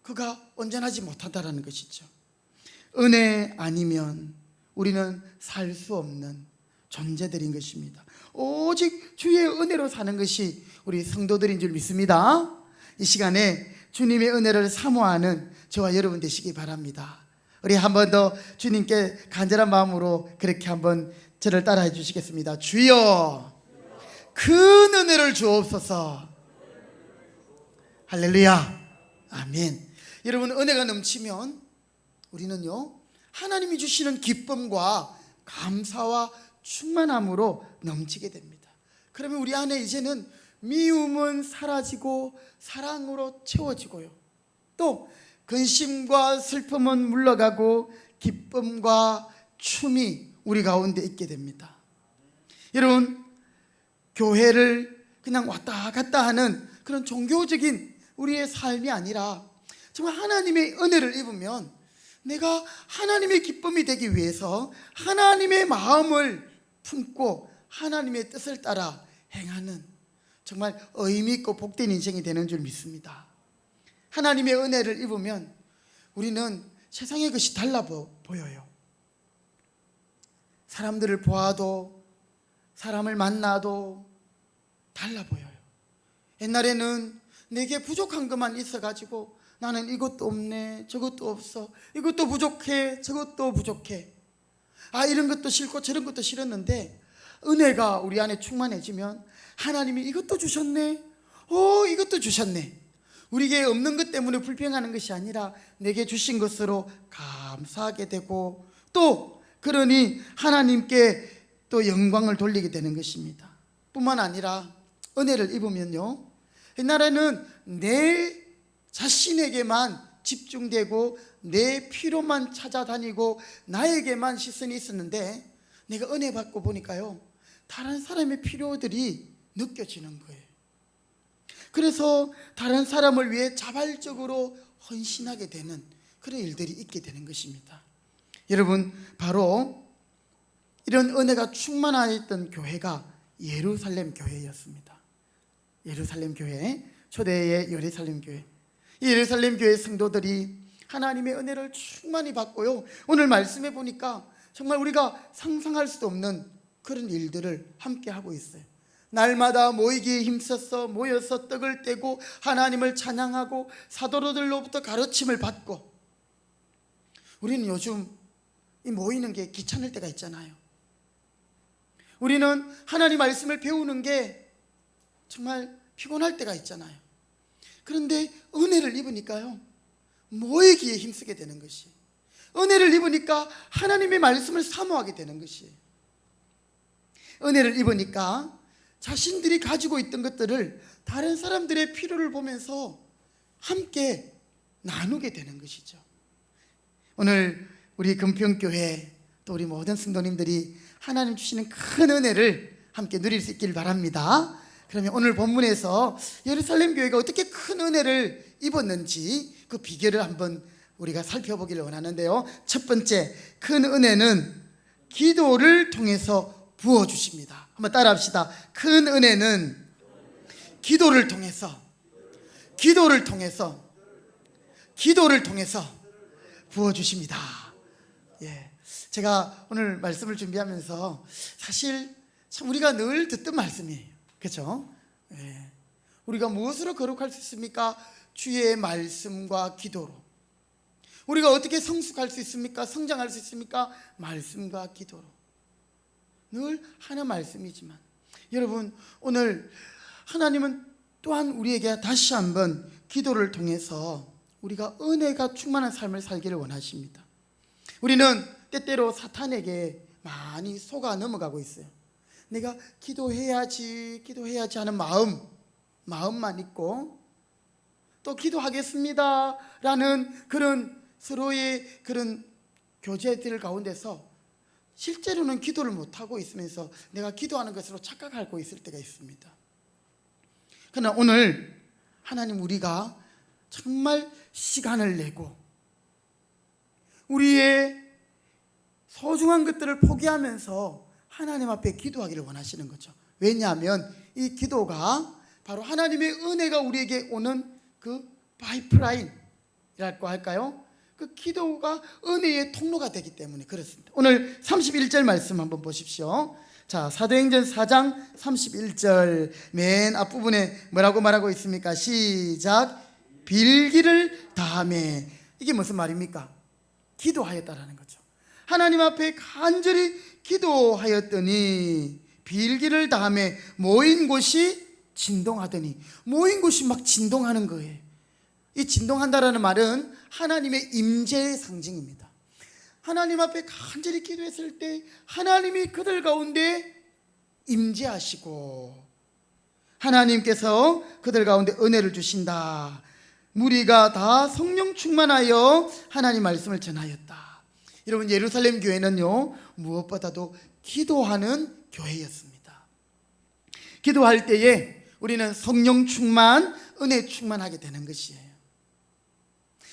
그가 온전하지 못하다라는 것이죠. 은혜 아니면 우리는 살 수 없는 존재들인 것입니다. 오직 주의 은혜로 사는 것이 우리 성도들인 줄 믿습니다. 이 시간에 주님의 은혜를 사모하는 저와 여러분 되시기 바랍니다. 우리 한 번 더 주님께 간절한 마음으로 그렇게 한번 저를 따라해 주시겠습니다. 주여, 큰 은혜를 주옵소서. 할렐루야, 아멘. 여러분, 은혜가 넘치면 우리는요, 하나님이 주시는 기쁨과 감사와 충만함으로 넘치게 됩니다. 그러면 우리 안에 이제는 미움은 사라지고 사랑으로 채워지고요, 또 근심과 슬픔은 물러가고 기쁨과 춤이 우리 가운데 있게 됩니다. 여러분, 교회를 그냥 왔다 갔다 하는 그런 종교적인 우리의 삶이 아니라 정말 하나님의 은혜를 입으면 내가 하나님의 기쁨이 되기 위해서 하나님의 마음을 품고 하나님의 뜻을 따라 행하는 정말 의미 있고 복된 인생이 되는 줄 믿습니다. 하나님의 은혜를 입으면 우리는 세상의 것이 달라 보여요. 사람들을 보아도 사람을 만나도 달라 보여요. 옛날에는 내게 부족한 것만 있어가지고 나는 이것도 없네, 저것도 없어, 이것도 부족해, 저것도 부족해, 이런 것도 싫고 저런 것도 싫었는데 은혜가 우리 안에 충만해지면 하나님이 이것도 주셨네, 이것도 주셨네. 우리에게 없는 것 때문에 불평하는 것이 아니라 내게 주신 것으로 감사하게 되고 또 그러니 하나님께 또 영광을 돌리게 되는 것입니다. 뿐만 아니라 은혜를 입으면요, 옛날에는 내 자신에게만 집중되고 내 필요만 찾아다니고 나에게만 시선이 있었는데 내가 은혜 받고 보니까요, 다른 사람의 필요들이 느껴지는 거예요. 그래서 다른 사람을 위해 자발적으로 헌신하게 되는 그런 일들이 있게 되는 것입니다. 여러분, 바로 이런 은혜가 충만하였던 교회가 예루살렘 교회였습니다. 예루살렘 교회, 초대의 예루살렘 교회. 이 예루살렘 교회 성도들이 하나님의 은혜를 충만히 받고요, 오늘 말씀해 보니까 정말 우리가 상상할 수도 없는 그런 일들을 함께 하고 있어요. 날마다 모이기에 힘써서 모여서 떡을 떼고 하나님을 찬양하고 사도들로부터 가르침을 받고. 우리는 요즘 이 모이는 게 귀찮을 때가 있잖아요. 우리는 하나님 말씀을 배우는 게 정말 피곤할 때가 있잖아요. 그런데 은혜를 입으니까요, 모이기에 힘쓰게 되는 것이, 은혜를 입으니까 하나님의 말씀을 사모하게 되는 것이에요. 은혜를 입으니까 자신들이 가지고 있던 것들을 다른 사람들의 필요를 보면서 함께 나누게 되는 것이죠. 오늘 우리 금평교회 또 우리 모든 성도님들이 하나님 주시는 큰 은혜를 함께 누릴 수 있길 바랍니다. 그러면 오늘 본문에서 예루살렘 교회가 어떻게 큰 은혜를 입었는지 그 비결을 한번 우리가 살펴보기를 원하는데요. 첫 번째, 큰 은혜는 기도를 통해서 부어주십니다. 한번 따라합시다. 큰 은혜는 기도를 통해서 부어주십니다. 예, 제가 오늘 말씀을 준비하면서 사실 참 우리가 늘 듣던 말씀이에요. 그렇죠? 예, 우리가 무엇으로 거룩할 수 있습니까? 주의 말씀과 기도로. 우리가 어떻게 성숙할 수 있습니까? 성장할 수 있습니까? 말씀과 기도로. 늘 하는 말씀이지만 여러분, 오늘 하나님은 또한 우리에게 다시 한번 기도를 통해서 우리가 은혜가 충만한 삶을 살기를 원하십니다. 우리는 때때로 사탄에게 많이 속아 넘어가고 있어요. 내가 기도해야지 하는 마음만 있고, 또 기도하겠습니다 라는 그런 서로의 그런 교제들 가운데서 실제로는 기도를 못하고 있으면서 내가 기도하는 것으로 착각하고 있을 때가 있습니다. 그러나 오늘 하나님, 우리가 정말 시간을 내고 우리의 소중한 것들을 포기하면서 하나님 앞에 기도하기를 원하시는 거죠. 왜냐하면 이 기도가 바로 하나님의 은혜가 우리에게 오는 그 파이프라인이라고 할까요? 그 기도가 은혜의 통로가 되기 때문에 그렇습니다. 오늘 31절 말씀 한번 보십시오. 자, 사도행전 4장 31절 맨 앞부분에 뭐라고 말하고 있습니까? 시작. 빌기를 다하매. 이게 무슨 말입니까? 기도하였다라는 거죠. 하나님 앞에 간절히 기도하였더니 빌기를 다하매 모인 곳이 진동하더니. 모인 곳이 막 진동하는 거예요. 이 진동한다라는 말은 하나님의 임재의 상징입니다. 하나님 앞에 간절히 기도했을 때 하나님이 그들 가운데 임재하시고 하나님께서 그들 가운데 은혜를 주신다. 무리가 다 성령 충만하여 하나님 말씀을 전하였다. 여러분, 예루살렘 교회는요, 무엇보다도 기도하는 교회였습니다. 기도할 때에 우리는 성령 충만, 은혜 충만하게 되는 것이에요.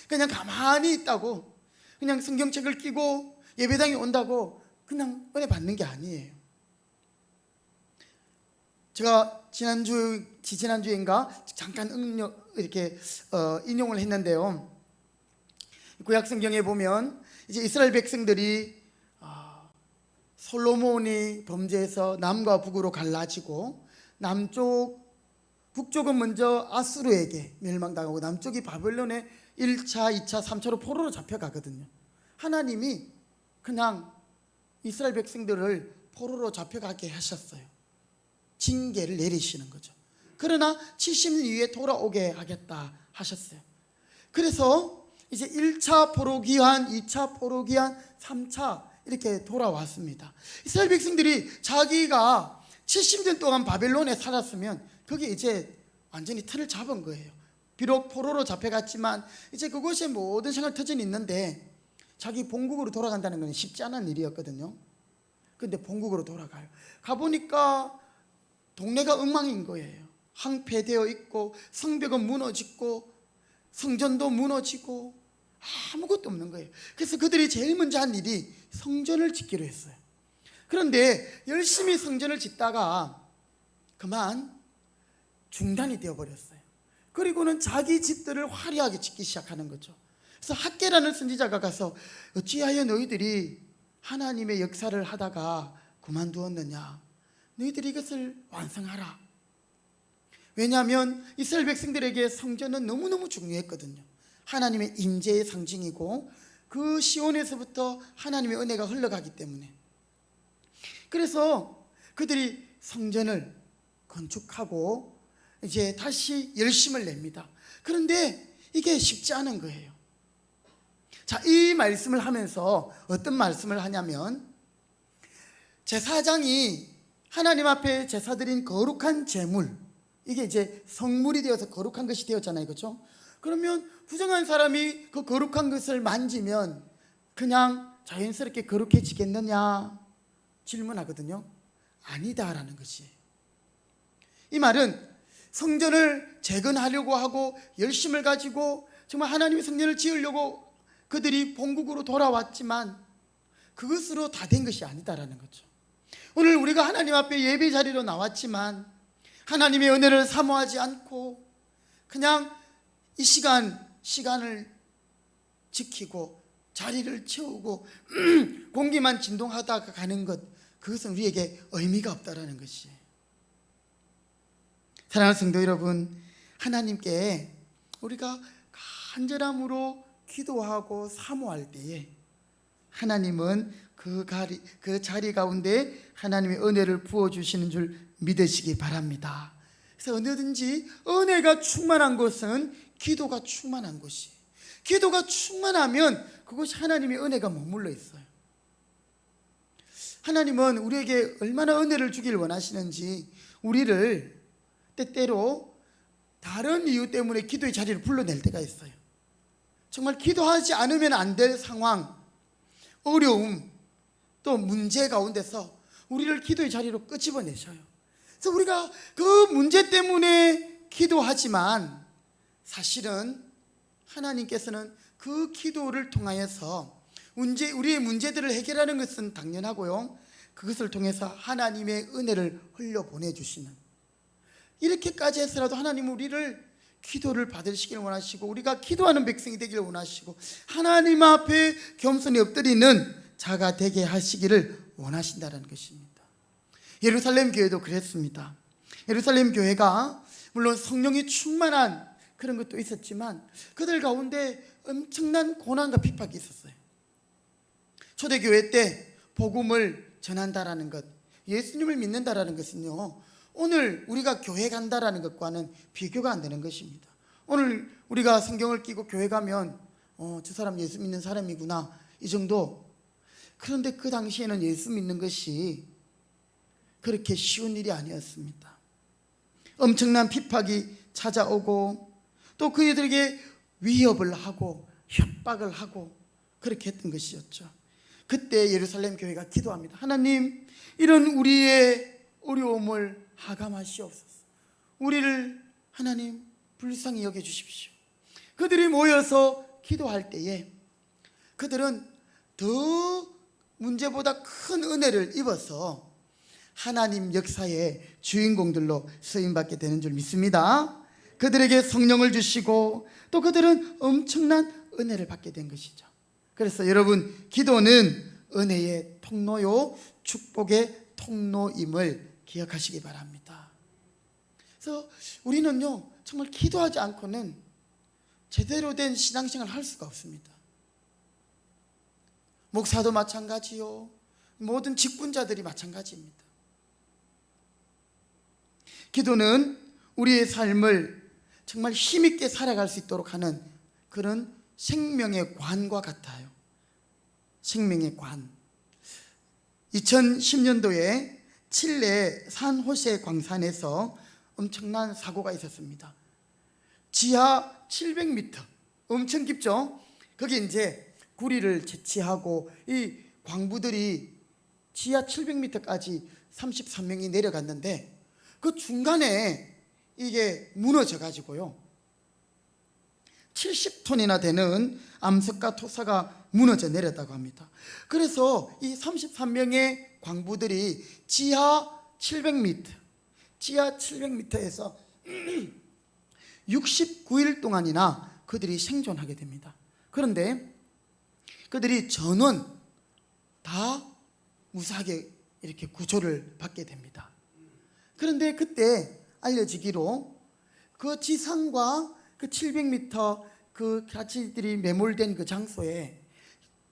그냥 가만히 있다고, 그냥 성경책을 끼고 예배당에 온다고 그냥 은혜 받는 게 아니에요. 제가 지난주인가 잠깐 이렇게 인용을 했는데요. 구약 성경에 보면 이제 이스라엘 백성들이 솔로몬이 범죄해서 남과 북으로 갈라지고 북쪽은 먼저 아수르에게 멸망당하고 남쪽이 바벨론에 1차, 2차, 3차로 포로로 잡혀가거든요. 하나님이 그냥 이스라엘 백성들을 포로로 잡혀가게 하셨어요. 징계를 내리시는 거죠. 그러나 70년 이후에 돌아오게 하겠다 하셨어요. 그래서 이제 1차 포로기한, 2차 포로기한, 3차 이렇게 돌아왔습니다. 이스라엘 백성들이 자기가 70년 동안 바벨론에 살았으면 거기에 이제 완전히 틀을 잡은 거예요. 비록 포로로 잡혀갔지만 이제 그곳에 모든 생활 터전이 있는데 자기 본국으로 돌아간다는 건 쉽지 않은 일이었거든요. 근데 본국으로 돌아가요. 가보니까 동네가 엉망인 거예요. 황폐되어 있고 성벽은 무너지고 성전도 무너지고 아무것도 없는 거예요. 그래서 그들이 제일 먼저 한 일이 성전을 짓기로 했어요. 그런데 열심히 성전을 짓다가 그만 중단이 되어버렸어요. 그리고는 자기 집들을 화려하게 짓기 시작하는 거죠. 그래서 학개라는 선지자가 가서 어찌하여 너희들이 하나님의 역사를 하다가 그만두었느냐. 너희들이 이것을 완성하라. 왜냐하면 이스라엘 백성들에게 성전은 너무너무 중요했거든요. 하나님의 임재의 상징이고 그 시온에서부터 하나님의 은혜가 흘러가기 때문에. 그래서 그들이 성전을 건축하고 이제 다시 열심을 냅니다. 그런데 이게 쉽지 않은 거예요. 자, 이 말씀을 하면서 어떤 말씀을 하냐면 제사장이 하나님 앞에 제사드린 거룩한 제물, 이게 이제 성물이 되어서 거룩한 것이 되었잖아요. 그렇죠? 그러면 부정한 사람이 그 거룩한 것을 만지면 그냥 자연스럽게 거룩해지겠느냐? 질문하거든요. 아니다라는 것이에요. 이 말은 성전을 재건하려고 하고 열심을 가지고 정말 하나님의 성전을 지으려고 그들이 본국으로 돌아왔지만 그것으로 다 된 것이 아니다라는 거죠. 오늘 우리가 하나님 앞에 예배 자리로 나왔지만 하나님의 은혜를 사모하지 않고 그냥 이 시간을 지키고 자리를 채우고 공기만 진동하다가 가는 것, 그것은 우리에게 의미가 없다라는 것이에요. 사랑하는 성도 여러분, 하나님께 우리가 간절함으로 기도하고 사모할 때에 하나님은 그 자리 가운데 하나님의 은혜를 부어주시는 줄 믿으시기 바랍니다. 그래서 어느든지 은혜가 충만한 곳은 기도가 충만한 곳이에요. 기도가 충만하면 그곳이 하나님의 은혜가 머물러 있어요. 하나님은 우리에게 얼마나 은혜를 주길 원하시는지 우리를 때때로 다른 이유 때문에 기도의 자리를 불러낼 때가 있어요. 정말 기도하지 않으면 안 될 상황, 어려움, 또 문제 가운데서 우리를 기도의 자리로 끄집어내셔요. 그래서 우리가 그 문제 때문에 기도하지만 사실은 하나님께서는 그 기도를 통하여서 우리의 문제들을 해결하는 것은 당연하고요, 그것을 통해서 하나님의 은혜를 흘려보내주시는, 이렇게까지 해서라도 하나님은 우리를 기도를 받으시길 원하시고 우리가 기도하는 백성이 되기를 원하시고 하나님 앞에 겸손히 엎드리는 자가 되게 하시기를 원하신다는 것입니다. 예루살렘 교회도 그랬습니다. 예루살렘 교회가 물론 성령이 충만한 그런 것도 있었지만 그들 가운데 엄청난 고난과 핍박이 있었어요. 초대교회 때 복음을 전한다라는 것, 예수님을 믿는다라는 것은요, 오늘 우리가 교회 간다라는 것과는 비교가 안 되는 것입니다. 오늘 우리가 성경을 끼고 교회 가면 저 사람 예수 믿는 사람이구나, 이 정도. 그런데 그 당시에는 예수 믿는 것이 그렇게 쉬운 일이 아니었습니다. 엄청난 핍박이 찾아오고 또 그들에게 위협을 하고 협박을 하고 그렇게 했던 것이었죠. 그때 예루살렘 교회가 기도합니다. 하나님, 이런 우리의 어려움을 하감하시옵소서. 우리를 하나님 불쌍히 여겨주십시오. 그들이 모여서 기도할 때에 그들은 더 문제보다 큰 은혜를 입어서 하나님 역사의 주인공들로 쓰임받게 되는 줄 믿습니다. 그들에게 성령을 주시고 또 그들은 엄청난 은혜를 받게 된 것이죠. 그래서 여러분, 기도는 은혜의 통로요 축복의 통로임을 기억하시기 바랍니다. 그래서 우리는요, 정말 기도하지 않고는 제대로 된 신앙생활을 할 수가 없습니다. 목사도 마찬가지요, 모든 직분자들이 마찬가지입니다. 기도는 우리의 삶을 정말 힘있게 살아갈 수 있도록 하는 그런 생명의 관과 같아요. 생명의 관. 2010년도에 칠레 산호세 광산에서 엄청난 사고가 있었습니다. 지하 700m, 엄청 깊죠? 거기 이제 구리를 채취하고 이 광부들이 지하 700m까지 33명이 내려갔는데 그 중간에 이게 무너져 가지고요, 70톤이나 되는 암석과 토사가 무너져 내렸다고 합니다. 그래서 이 33명의 광부들이 지하 700m에서 69일 동안이나 그들이 생존하게 됩니다. 그런데 그들이 전원 다 무사하게 이렇게 구조를 받게 됩니다. 그런데 그때 알려지기로 그 지상과 그 700m 그 가치들이 매몰된 그 장소에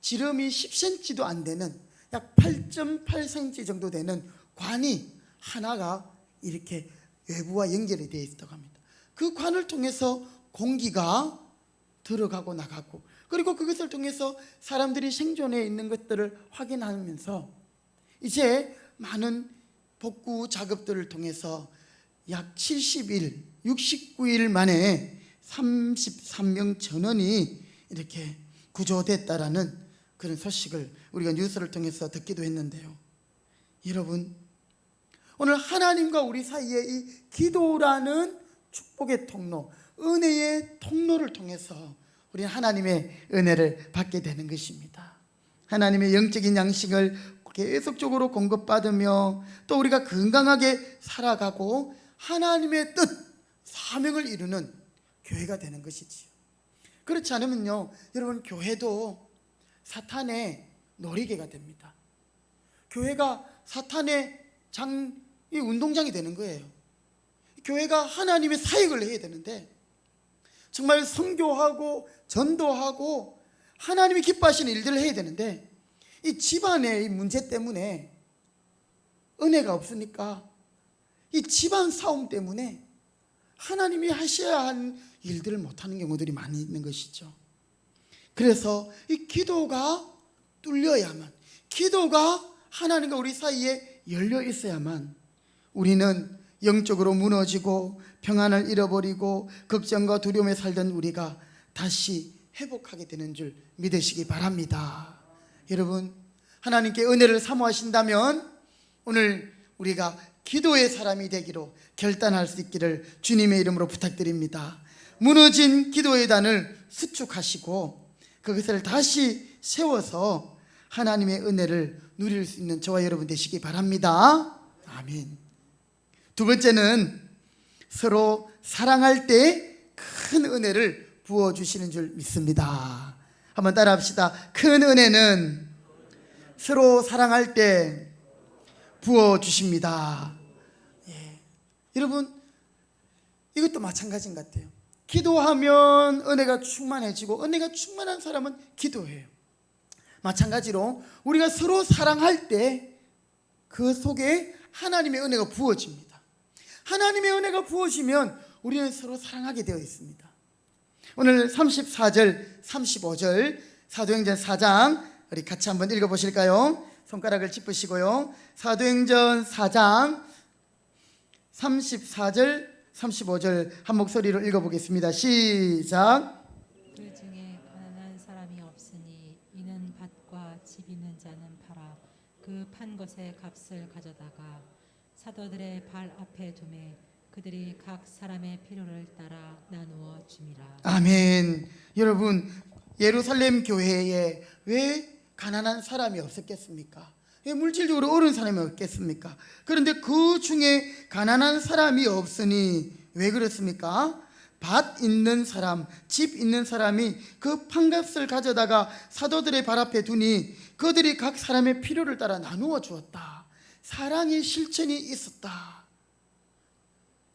지름이 10cm도 안 되는 약 8.8cm 정도 되는 관이 하나가 이렇게 외부와 연결이 되어 있다고 합니다. 그 관을 통해서 공기가 들어가고 나가고, 그리고 그것을 통해서 사람들이 생존해 있는 것들을 확인하면서 이제 많은 복구 작업들을 통해서 약 70일, 69일 만에 33명 전원이 이렇게 구조됐다라는 그런 소식을 우리가 뉴스를 통해서 듣기도 했는데요. 여러분, 오늘 하나님과 우리 사이에 이 기도라는 축복의 통로, 은혜의 통로를 통해서 우리는 하나님의 은혜를 받게 되는 것입니다. 하나님의 영적인 양식을 계속적으로 공급받으며 또 우리가 건강하게 살아가고 하나님의 뜻, 사명을 이루는 교회가 되는 것이지요. 그렇지 않으면요, 여러분, 교회도 사탄의 놀이개가 됩니다. 교회가 사탄의 이 운동장이 되는 거예요. 교회가 하나님의 사역을 해야 되는데 정말 선교하고 전도하고 하나님이 기뻐하시는 일들을 해야 되는데 이 집안의 이 문제 때문에 은혜가 없으니까 이 집안 싸움 때문에 하나님이 하셔야 할 일들을 못하는 경우들이 많이 있는 것이죠. 그래서 이 기도가 뚫려야만, 기도가 하나님과 우리 사이에 열려 있어야만 우리는 영적으로 무너지고 평안을 잃어버리고 걱정과 두려움에 살던 우리가 다시 회복하게 되는 줄 믿으시기 바랍니다. 여러분, 하나님께 은혜를 사모하신다면 오늘 우리가 기도의 사람이 되기로 결단할 수 있기를 주님의 이름으로 부탁드립니다. 무너진 기도의 단을 수축하시고 그것을 다시 세워서 하나님의 은혜를 누릴 수 있는 저와 여러분 되시기 바랍니다. 아멘. 두 번째는 서로 사랑할 때 큰 은혜를 부어주시는 줄 믿습니다. 한번 따라 합시다. 큰 은혜는 서로 사랑할 때 부어주십니다. 예. 여러분, 이것도 마찬가지인 것 같아요. 기도하면 은혜가 충만해지고 은혜가 충만한 사람은 기도해요. 마찬가지로 우리가 서로 사랑할 때 그 속에 하나님의 은혜가 부어집니다. 하나님의 은혜가 부어지면 우리는 서로 사랑하게 되어 있습니다. 오늘 34절, 35절 사도행전 4장 우리 같이 한번 읽어보실까요? 손가락을 짚으시고요. 사도행전 4장 34절, 35절 한 목소리로 읽어보겠습니다. 시작. 그 중에 가난한 사람이 없으니 이는 밭과 집 있는 자는 팔아 그 판 것의 값을 가져다가 사도들의 발 앞에 두매 그들이 각 사람의 필요를 따라 나누어 줌이라. 아멘. 여러분, 예루살렘 교회에 왜 가난한 사람이 없었겠습니까? 왜 물질적으로 어려운 사람이 없겠습니까? 그런데 그 중에 가난한 사람이 없으니 왜 그렇습니까? 밭 있는 사람, 집 있는 사람이 그 판값을 가져다가 사도들의 발 앞에 두니 그들이 각 사람의 필요를 따라 나누어 주었다. 사랑의 실천이 있었다.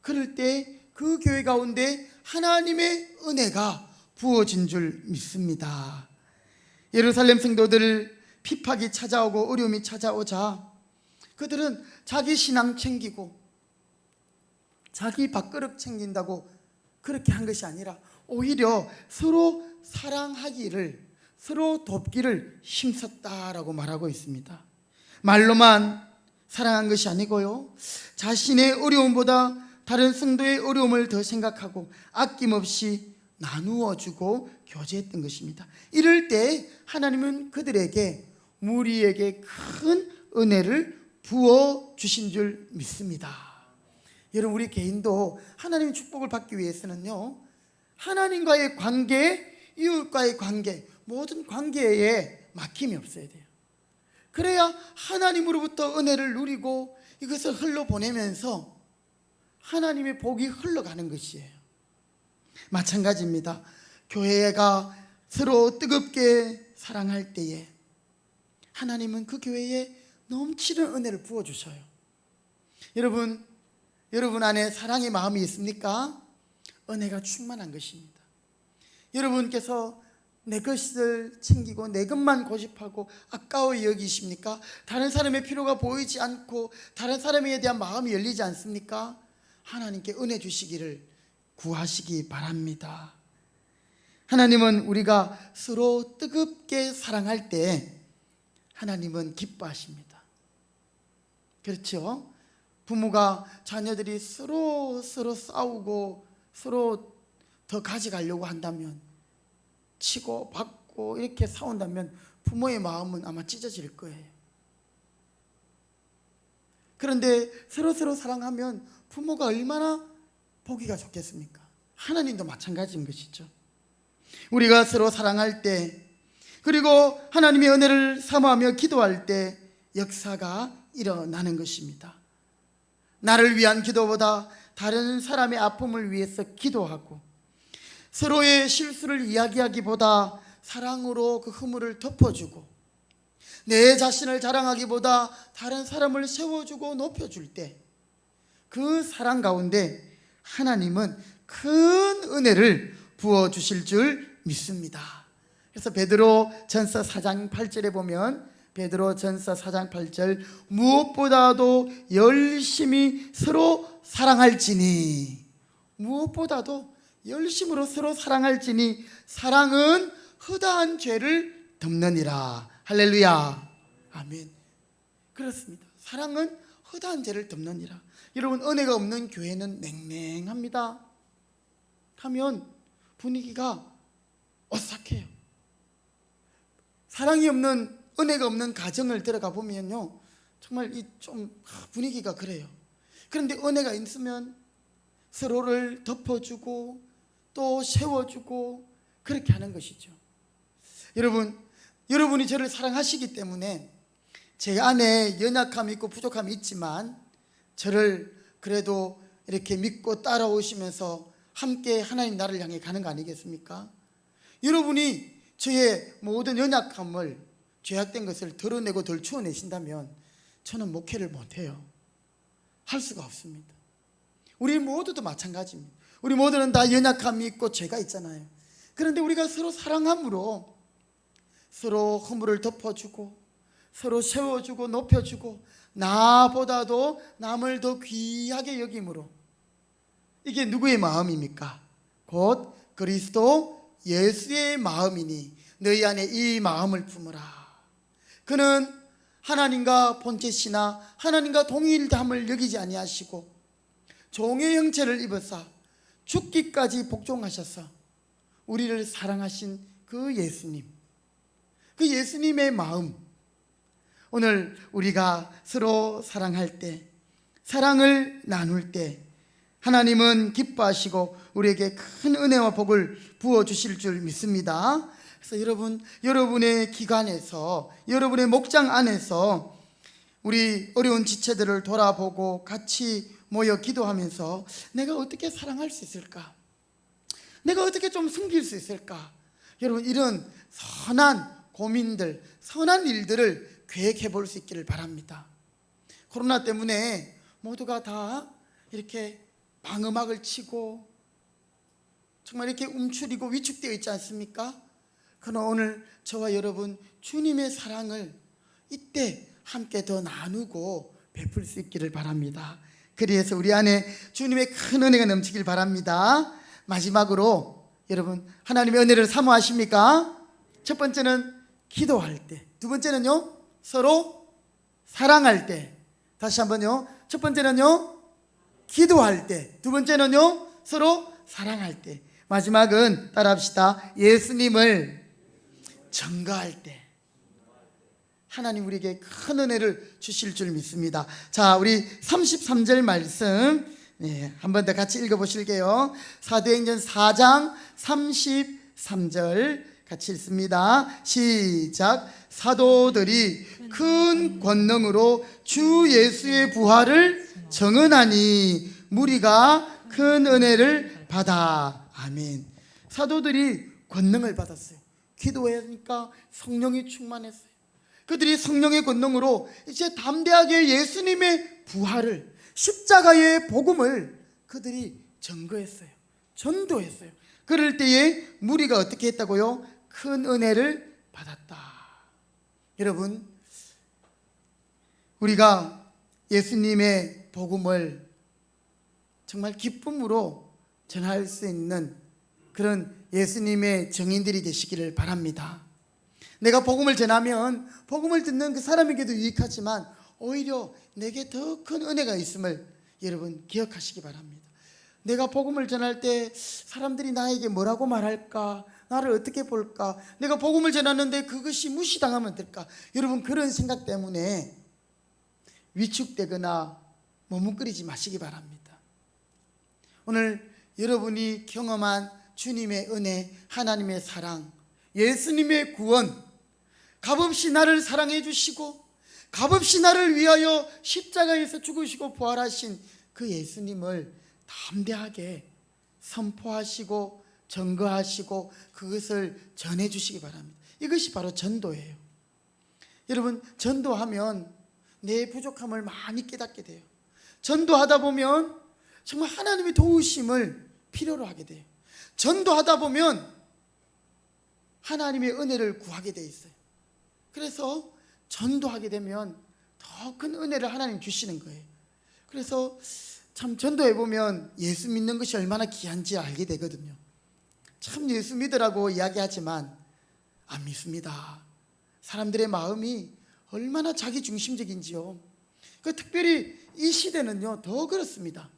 그럴 때 그 교회 가운데 하나님의 은혜가 부어진 줄 믿습니다. 예루살렘 성도들 핍박이 찾아오고 어려움이 찾아오자 그들은 자기 신앙 챙기고 자기 밥그릇 챙긴다고 그렇게 한 것이 아니라 오히려 서로 사랑하기를, 서로 돕기를 힘썼다라고 말하고 있습니다. 말로만 사랑한 것이 아니고요, 자신의 어려움보다 다른 성도의 어려움을 더 생각하고 아낌없이 나누어 주고 교제했던 것입니다. 이럴 때 하나님은 그들에게, 무리에게 큰 은혜를 부어 주신 줄 믿습니다. 여러분, 우리 개인도 하나님의 축복을 받기 위해서는요, 하나님과의 관계, 이웃과의 관계, 모든 관계에 막힘이 없어야 돼요. 그래야 하나님으로부터 은혜를 누리고 이것을 흘러보내면서 하나님의 복이 흘러가는 것이에요. 마찬가지입니다. 교회가 서로 뜨겁게 사랑할 때에 하나님은 그 교회에 넘치는 은혜를 부어주셔요. 여러분 안에 사랑의 마음이 있습니까? 은혜가 충만한 것입니다. 여러분께서 내 것을 챙기고 내 것만 고집하고 아까워 여기십니까? 다른 사람의 필요가 보이지 않고 다른 사람에 대한 마음이 열리지 않습니까? 하나님께 은혜 주시기를 구하시기 바랍니다. 하나님은 우리가 서로 뜨겁게 사랑할 때 하나님은 기뻐하십니다. 그렇죠? 부모가 자녀들이 서로 싸우고 서로 더 가져가려고 한다면, 치고 받고 이렇게 싸운다면 부모의 마음은 아마 찢어질 거예요. 그런데 서로 사랑하면 부모가 얼마나 보기가 좋겠습니까? 하나님도 마찬가지인 것이죠. 우리가 서로 사랑할 때, 그리고 하나님의 은혜를 사모하며 기도할 때 역사가 일어나는 것입니다. 나를 위한 기도보다 다른 사람의 아픔을 위해서 기도하고, 서로의 실수를 이야기하기보다 사랑으로 그 허물을 덮어주고, 내 자신을 자랑하기보다 다른 사람을 세워주고 높여줄 때 그 사랑 가운데 하나님은 큰 은혜를 부어주실 줄 믿습니다. 그래서 베드로 전서 4장 8절에 보면, 베드로 전서 4장 8절, 무엇보다도 열심히 서로 사랑할지니, 무엇보다도 열심으로 서로 사랑할지니 사랑은 허다한 죄를 덮느니라. 할렐루야. 아멘. 그렇습니다. 사랑은 허다한 죄를 덮느니라. 여러분, 은혜가 없는 교회는 냉랭합니다. 하면 분위기가 오싹해요. 사랑이 없는, 은혜가 없는 가정을 들어가 보면요, 정말 좀 분위기가 그래요. 그런데 은혜가 있으면 서로를 덮어주고 또 세워주고 그렇게 하는 것이죠. 여러분이 저를 사랑하시기 때문에 제 안에 연약함이 있고 부족함이 있지만 저를 그래도 이렇게 믿고 따라오시면서 함께 하나님 나라를 향해 가는 거 아니겠습니까? 여러분이 저의 모든 연약함을, 죄악된 것을 드러내고 덜추어내신다면 저는 목회를 못해요. 할 수가 없습니다. 우리 모두도 마찬가지입니다. 우리 모두는 다 연약함이 있고 죄가 있잖아요. 그런데 우리가 서로 사랑함으로 서로 허물을 덮어주고 서로 세워주고 높여주고 나보다도 남을 더 귀하게 여김으로, 이게 누구의 마음입니까? 곧 그리스도 예수의 마음이니 너희 안에 이 마음을 품으라. 그는 하나님과 본체시나 하나님과 동일함을 여기지 아니하시고 종의 형체를 입으사 죽기까지 복종하셔서 우리를 사랑하신 그 예수님, 그 예수님의 마음, 오늘 우리가 서로 사랑할 때, 사랑을 나눌 때 하나님은 기뻐하시고 우리에게 큰 은혜와 복을 부어주실 줄 믿습니다. 그래서 여러분의 기관에서, 여러분의 목장 안에서 우리 어려운 지체들을 돌아보고 같이 모여 기도하면서 내가 어떻게 사랑할 수 있을까? 내가 어떻게 좀 섬길 수 있을까? 여러분, 이런 선한 고민들, 선한 일들을 계획해 볼 수 있기를 바랍니다. 코로나 때문에 모두가 다 이렇게 방음막을 치고 정말 이렇게 움츠리고 위축되어 있지 않습니까? 그러나 오늘 저와 여러분 주님의 사랑을 이때 함께 더 나누고 베풀 수 있기를 바랍니다. 그래서 우리 안에 주님의 큰 은혜가 넘치길 바랍니다. 마지막으로 여러분, 하나님의 은혜를 사모하십니까? 첫 번째는 기도할 때, 두 번째는요 서로 사랑할 때. 다시 한번요. 첫 번째는요 기도할 때, 두 번째는요 서로 사랑할 때, 마지막은 따라합시다. 예수님을 증거할 때 하나님 우리에게 큰 은혜를 주실 줄 믿습니다. 자, 우리 33절 말씀 한 번 더 같이 읽어보실게요. 사도행전 4장 33절 같이 읽습니다. 시작. 사도들이 큰 권능으로 주 예수의 부활을 증언하니 무리가 큰 은혜를 받아. 아멘. 사도들이 권능을 받았어요. 기도하니까 성령이 충만했어요. 그들이 성령의 권능으로 이제 담대하게 예수님의 부활을, 십자가의 복음을 그들이 증거했어요. 전도했어요. 그럴 때에 무리가 어떻게 했다고요? 큰 은혜를 받았다. 여러분, 우리가 예수님의 복음을 정말 기쁨으로 전할 수 있는 그런 예수님의 증인들이 되시기를 바랍니다. 내가 복음을 전하면 복음을 듣는 그 사람에게도 유익하지만 오히려 내게 더 큰 은혜가 있음을 여러분 기억하시기 바랍니다. 내가 복음을 전할 때 사람들이 나에게 뭐라고 말할까? 나를 어떻게 볼까? 내가 복음을 전하는데 그것이 무시당하면 어떨까? 여러분, 그런 생각 때문에 위축되거나 머뭇거리지 마시기 바랍니다. 오늘 여러분이 경험한 주님의 은혜, 하나님의 사랑, 예수님의 구원, 값없이 나를 사랑해 주시고 값없이 나를 위하여 십자가에서 죽으시고 부활하신 그 예수님을 담대하게 선포하시고 증거하시고 그것을 전해 주시기 바랍니다. 이것이 바로 전도예요. 여러분, 전도하면 내 부족함을 많이 깨닫게 돼요. 전도하다 보면 정말 하나님의 도우심을 필요로 하게 돼요. 전도하다 보면 하나님의 은혜를 구하게 돼 있어요. 그래서 전도하게 되면 더 큰 은혜를 하나님 주시는 거예요. 그래서 참 전도해 보면 예수 믿는 것이 얼마나 귀한지 알게 되거든요. 참 예수 믿으라고 이야기하지만 안 믿습니다. 사람들의 마음이 얼마나 자기 중심적인지요. 특별히 이 시대는요 더 그렇습니다.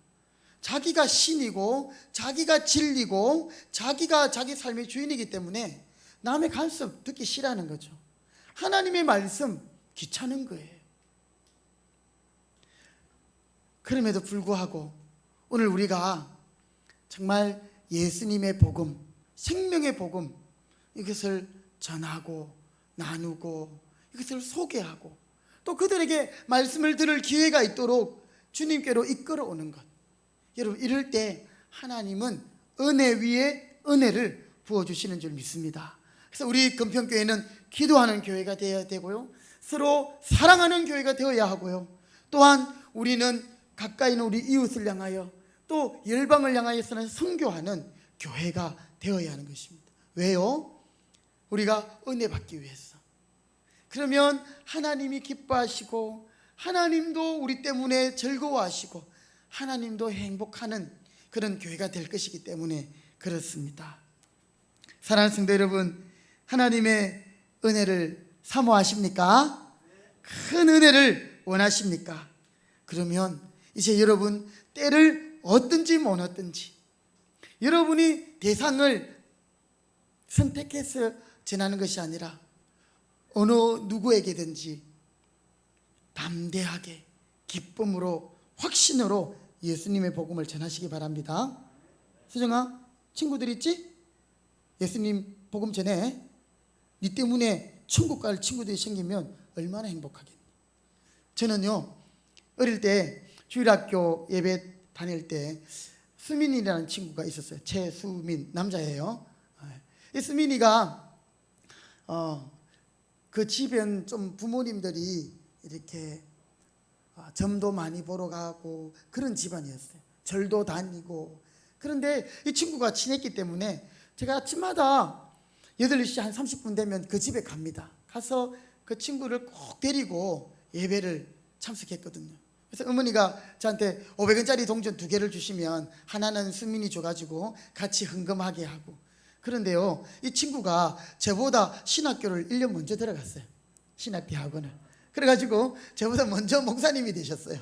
자기가 신이고 자기가 진리고 자기가 자기 삶의 주인이기 때문에 남의 간섭 듣기 싫어하는 거죠. 하나님의 말씀 귀찮은 거예요. 그럼에도 불구하고 오늘 우리가 정말 예수님의 복음, 생명의 복음, 이것을 전하고 나누고 이것을 소개하고 또 그들에게 말씀을 들을 기회가 있도록 주님께로 이끌어오는 것. 여러분, 이럴 때 하나님은 은혜 위에 은혜를 부어주시는 줄 믿습니다. 그래서 우리 금평교회는 기도하는 교회가 되어야 되고요, 서로 사랑하는 교회가 되어야 하고요, 또한 우리는 가까이 있는 우리 이웃을 향하여 또 열방을 향하여서는 선교하는 교회가 되어야 하는 것입니다. 왜요? 우리가 은혜 받기 위해서. 그러면 하나님이 기뻐하시고 하나님도 우리 때문에 즐거워하시고 하나님도 행복하는 그런 교회가 될 것이기 때문에 그렇습니다. 사랑하는 성도 여러분, 하나님의 은혜를 사모하십니까? 큰 은혜를 원하십니까? 그러면 이제 여러분, 때를 얻든지 못 얻든지 여러분이 대상을 선택해서 전하는 것이 아니라 어느 누구에게든지 담대하게 기쁨으로 확신으로 예수님의 복음을 전하시기 바랍니다. 수정아, 친구들 있지? 예수님 복음 전해. 네 때문에 천국 갈 친구들이 생기면 얼마나 행복하겠니? 저는요 어릴 때 주일학교 예배 다닐 때 수민이라는 친구가 있었어요. 최수민, 남자예요. 이 수민이가 그 집엔 좀 부모님들이 이렇게 점도 많이 보러 가고 그런 집안이었어요. 절도 다니고. 그런데 이 친구가 친했기 때문에 제가 아침마다 8시 한 30분 되면 그 집에 갑니다. 가서 그 친구를 꼭 데리고 예배를 참석했거든요. 그래서 어머니가 저한테 500원짜리 동전 2개를 주시면 하나는 수민이 줘가지고 같이 헌금하게 하고. 그런데요, 이 친구가 저보다 신학교를 1년 먼저 들어갔어요. 신학대학원을. 그래가지고 저보다 먼저 목사님이 되셨어요.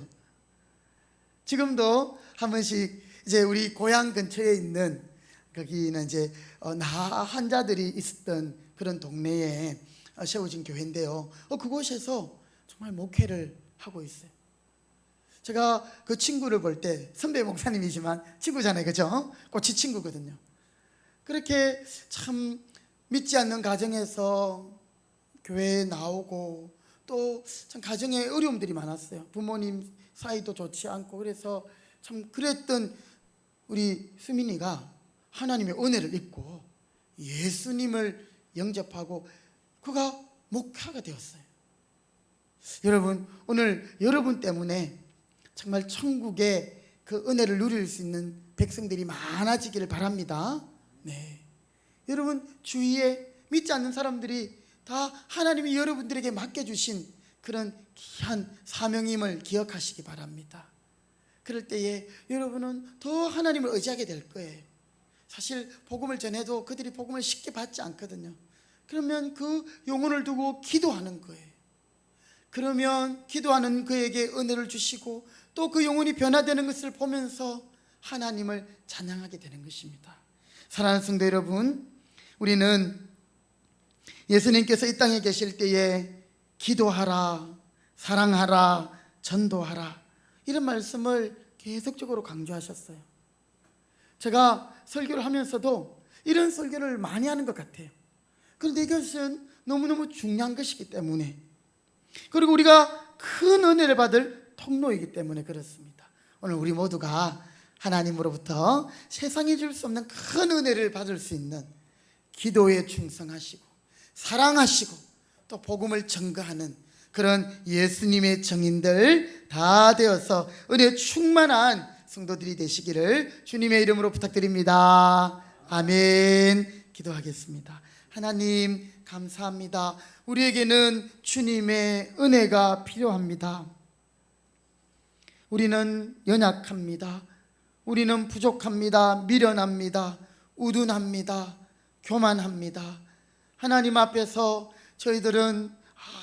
지금도 한 번씩 이제 우리 고향 근처에 있는, 거기는 이제 나 환자들이 있었던 그런 동네에 세워진 교회인데요, 그곳에서 정말 목회를 하고 있어요. 제가 그 친구를 볼 때, 선배 목사님이지만 친구잖아요, 그죠? 꼬치 친구거든요. 그렇게 참 믿지 않는 가정에서 교회에 나오고 또 참 가정에 어려움들이 많았어요. 부모님 사이도 좋지 않고. 그래서 참 그랬던 우리 수민이가 하나님의 은혜를 입고 예수님을 영접하고 그가 목회가 되었어요. 여러분, 오늘 여러분 때문에 정말 천국의 그 은혜를 누릴 수 있는 백성들이 많아지기를 바랍니다. 네, 여러분 주위에 믿지 않는 사람들이 다 하나님이 여러분들에게 맡겨주신 그런 귀한 사명임을 기억하시기 바랍니다. 그럴 때에 여러분은 더 하나님을 의지하게 될 거예요. 사실 복음을 전해도 그들이 복음을 쉽게 받지 않거든요. 그러면 그 영혼을 두고 기도하는 거예요. 그러면 기도하는 그에게 은혜를 주시고 또 그 영혼이 변화되는 것을 보면서 하나님을 찬양하게 되는 것입니다. 사랑하는 성도 여러분, 우리는 예수님께서 이 땅에 계실 때에 기도하라, 사랑하라, 전도하라, 이런 말씀을 계속적으로 강조하셨어요. 제가 설교를 하면서도 이런 설교를 많이 하는 것 같아요. 그런데 이것은 너무너무 중요한 것이기 때문에, 그리고 우리가 큰 은혜를 받을 통로이기 때문에 그렇습니다. 오늘 우리 모두가 하나님으로부터 세상이 줄 수 없는 큰 은혜를 받을 수 있는, 기도에 충성하시고 사랑하시고 또 복음을 전가하는 그런 예수님의 증인들 다 되어서 은혜 충만한 성도들이 되시기를 주님의 이름으로 부탁드립니다. 아멘. 기도하겠습니다. 하나님 감사합니다. 우리에게는 주님의 은혜가 필요합니다. 우리는 연약합니다. 우리는 부족합니다. 미련합니다. 우둔합니다. 교만합니다. 하나님 앞에서 저희들은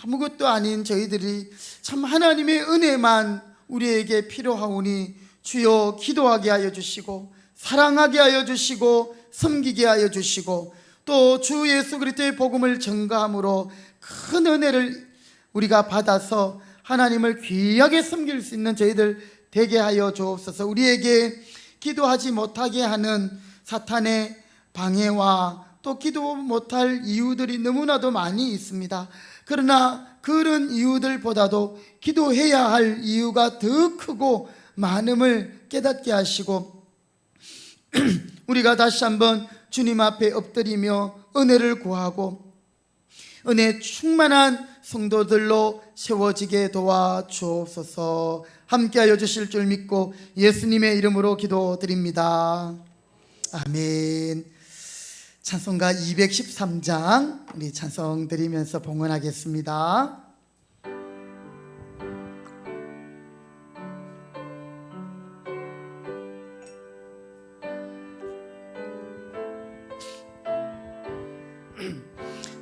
아무것도 아닌 저희들이 참 하나님의 은혜만 우리에게 필요하오니 주여 기도하게 하여 주시고 사랑하게 하여 주시고 섬기게 하여 주시고 또 주 예수 그리스도의 복음을 전가함으로 큰 은혜를 우리가 받아서 하나님을 귀하게 섬길 수 있는 저희들 되게 하여 주옵소서. 우리에게 기도하지 못하게 하는 사탄의 방해와 또 기도 못할 이유들이 너무나도 많이 있습니다. 그러나 그런 이유들보다도 기도해야 할 이유가 더 크고 많음을 깨닫게 하시고 우리가 다시 한번 주님 앞에 엎드리며 은혜를 구하고 은혜 충만한 성도들로 세워지게 도와주옵소서. 함께하여 주실 줄 믿고 예수님의 이름으로 기도드립니다. 아멘. 찬송가 213장 우리 찬송 드리면서 봉헌하겠습니다.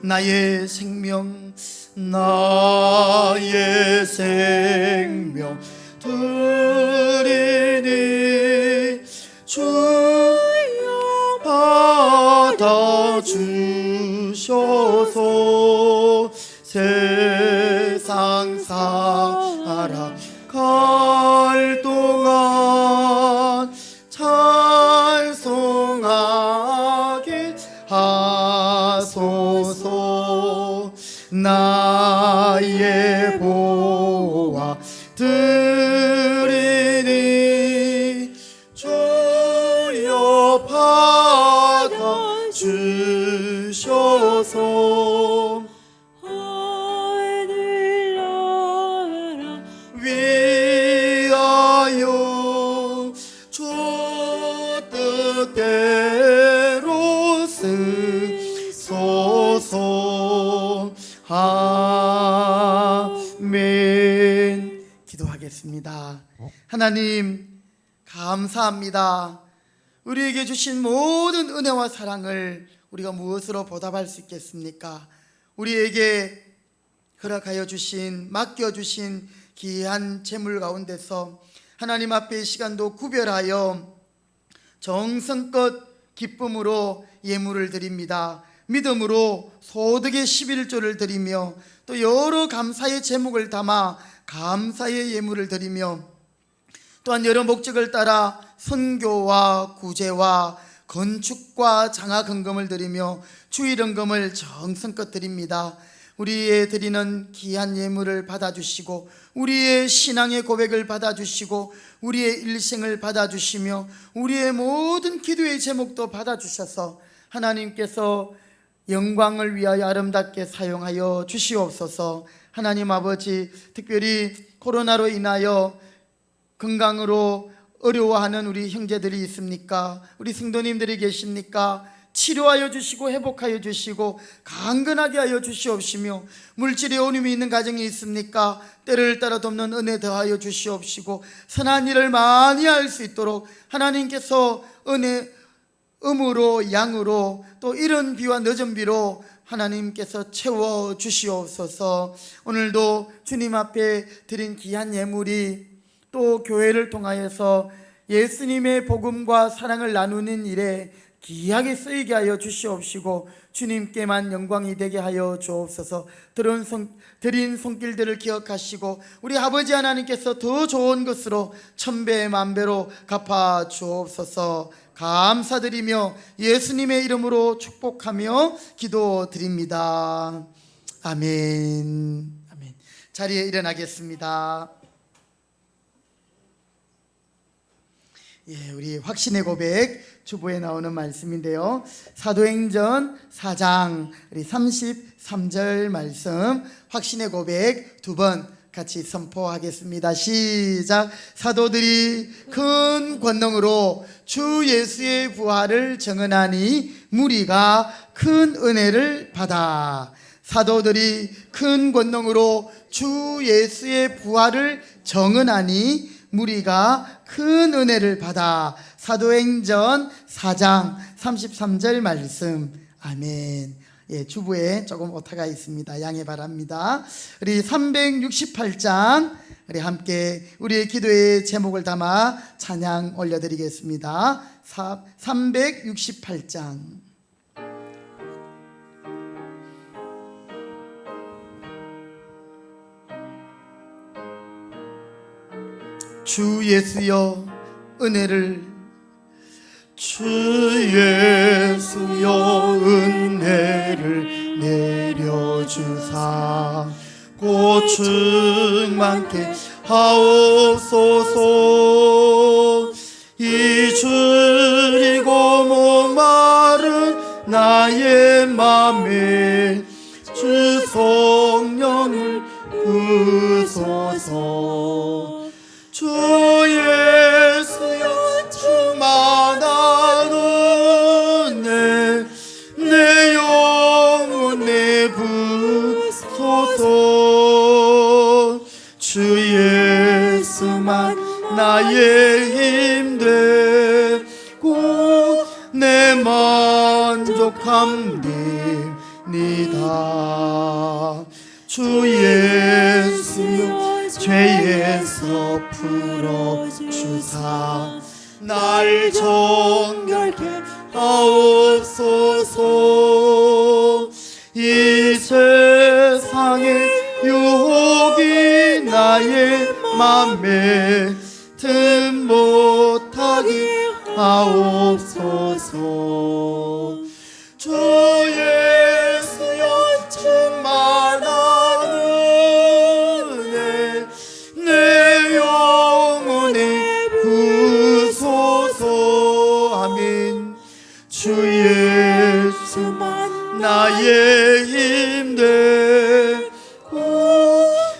나의 생명 나의 생명 드리니 주여 받아주셔서 세상 살아갈 동안 찬송하게 하소서. 나의 보화 드리니 주여 받아주셔서 하늘 나라 위하여 주 뜻대로 쓰소서. 아멘. 기도하겠습니다. 하나님 감사합니다. 우리에게 주신 모든 은혜와 사랑을 우리가 무엇으로 보답할 수 있겠습니까? 우리에게 허락하여 주신, 맡겨주신 귀한 재물 가운데서 하나님 앞에 이 시간도 구별하여 정성껏 기쁨으로 예물을 드립니다. 믿음으로 소득의 11조를 드리며 또 여러 감사의 제목을 담아 감사의 예물을 드리며 또한 여러 목적을 따라 선교와 구제와 건축과 장학헌금을 드리며 주일헌금을 정성껏 드립니다. 우리의 드리는 귀한 예물을 받아주시고 우리의 신앙의 고백을 받아주시고 우리의 일생을 받아주시며 우리의 모든 기도의 제목도 받아주셔서 하나님께서 영광을 위하여 아름답게 사용하여 주시옵소서. 하나님 아버지, 특별히 코로나로 인하여 건강으로 어려워하는 우리 형제들이 있습니까? 우리 성도님들이 계십니까? 치료하여 주시고 회복하여 주시고 강건하게 하여 주시옵시며 물질의 어려움이 있는 가정이 있습니까? 때를 따라 돕는 은혜 더하여 주시옵시고 선한 일을 많이 할 수 있도록 하나님께서 은혜 음으로 양으로 또 이른 비와 늦은 비로 하나님께서 채워 주시옵소서. 오늘도 주님 앞에 드린 귀한 예물이 또 교회를 통하여서 예수님의 복음과 사랑을 나누는 일에 귀하게 쓰이게 하여 주시옵시고 주님께만 영광이 되게 하여 주옵소서. 드린 손길들을 기억하시고 우리 아버지 하나님께서 더 좋은 것으로 천배 만배로 갚아 주옵소서. 감사드리며 예수님의 이름으로 축복하며 기도드립니다. 아멘. 아멘. 자리에 일어나겠습니다. 예, 우리 확신의 고백 주보에 나오는 말씀인데요. 사도행전 4장 우리 33절 말씀 확신의 고백 두 번 같이 선포하겠습니다. 시작. 사도들이 큰 권능으로 주 예수의 부활을 증언하니 무리가 큰 은혜를 받아. 사도들이 큰 권능으로 주 예수의 부활을 증언하니 무리가 큰 은혜를 받아. 사도행전 4장 33절 말씀. 아멘. 예, 주부에 조금 오타가 있습니다. 양해 바랍니다. 우리 368장 우리 함께 우리의 기도의 제목을 담아 찬양 올려드리겠습니다. 368장. 주 예수여 은혜를, 주 예수여 은혜를 내려주사 고충 많게 하옵소서. 이주리고 목마른 나의 맘에 주 성령을 부소서. 주 예수여 주만한 은혜 내 영혼에 부소서. 주 예수만 나의 힘되고 내 만족함입니다. 주 예수여 죄에서 풀어주사 날 정결케 하옵소서. 이 세상의 유혹이 나의 맘에 틈 못하게 하옵소서. 주 예수여 충만한 은혜 내 영혼에 부소서. 아멘. 주 예수만 나의 힘되고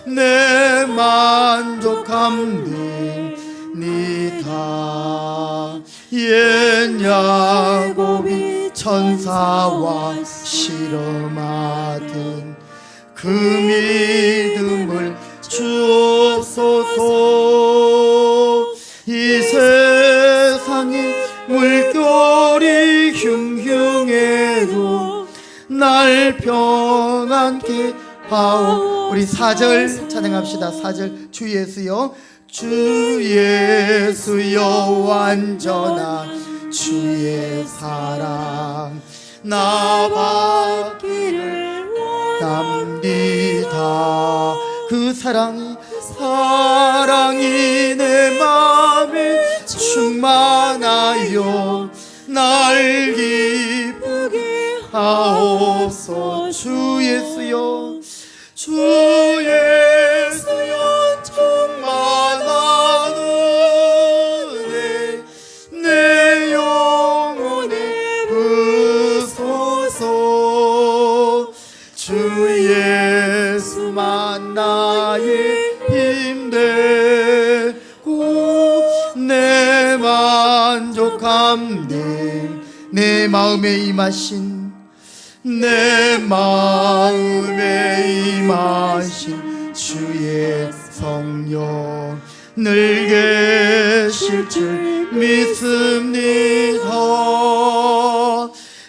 내 만족함입니다. 옛 야곱이 천사와 실험하던 그 믿음을 주옵소서. 이 세상에 물결이 흉흉해도 날 평안케 하오. 우리 4절 찬양합시다. 4절. 주 예수여 주 예수여 완전한 주의 사랑 나 받기를 원합니다. 그 사랑이 내 맘에 충만하여 날 기쁘게 하옵소서. 주 예수여 주 예수여 충만한 은혜 내 영혼에 부소서. 주 예수만 나의 힘되고 내 만족함대. 내 마음에 임하신 주의 성령 늘 계실 줄 믿습니다.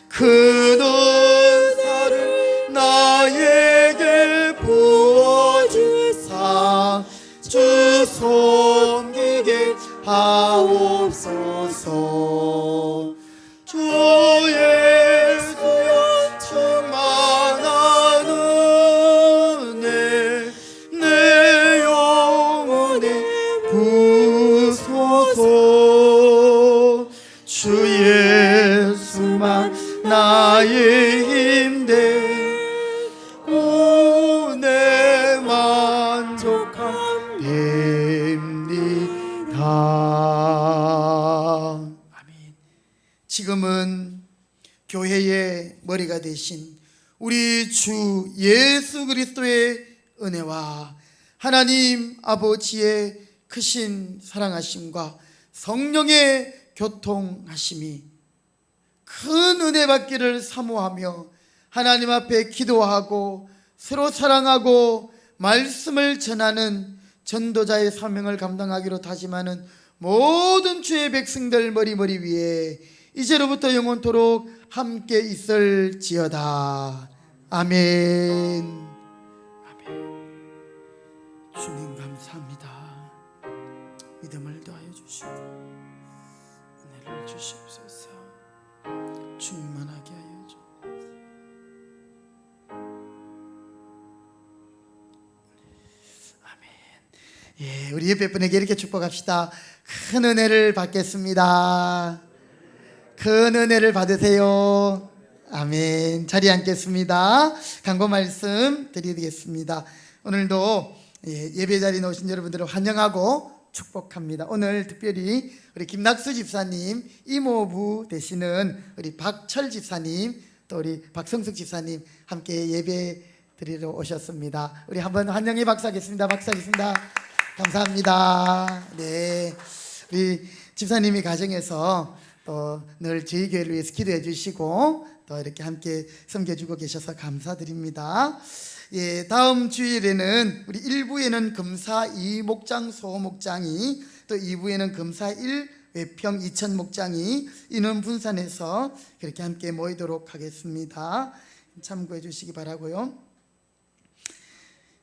그 은사를 나에게 부어주사 주 섬기게 하옵소서. 예수만 나의 힘돼 구내 만족함 됩니다. 아멘. 지금은 교회의 머리가 되신 우리 주 예수 그리스도의 은혜와 하나님 아버지의 크신 사랑하심과 성령의 교통하심이 큰 은혜 받기를 사모하며 하나님 앞에 기도하고 서로 사랑하고 말씀을 전하는 전도자의 사명을 감당하기로 다짐하는 모든 주의 백성들 머리 위에 이제로부터 영원토록 함께 있을지어다. 아멘. 주님 감사합니다. 믿음을 더하여 주시고 은혜를 주시옵소서. 충만하게 하여 주옵소서. 아멘. 예, 우리 옆에 분에게 이렇게 축복합시다. 큰 은혜를 받겠습니다. 큰 은혜를 받으세요. 아멘. 자리에 앉겠습니다. 간구 말씀 드리겠습니다. 오늘도 예배 자리에 오신 여러분들을 환영하고 축복합니다. 오늘 특별히 우리 김낙수 집사님 이모부 되시는 우리 박철 집사님 또 우리 박성숙 집사님 함께 예배 드리러 오셨습니다. 우리 한번 환영의 박수 하겠습니다. 박수 하겠습니다. 감사합니다. 네, 우리 집사님이 가정에서 또 늘 저희 교회를 위해서 기도해 주시고 또 이렇게 함께 섬겨주고 계셔서 감사드립니다. 예, 다음 주일에는 우리 1부에는 금사 2 목장 소 목장이 또 2부에는 금사 1 외평 2000 목장이 인원 분산해서 그렇게 함께 모이도록 하겠습니다. 참고해 주시기 바라고요.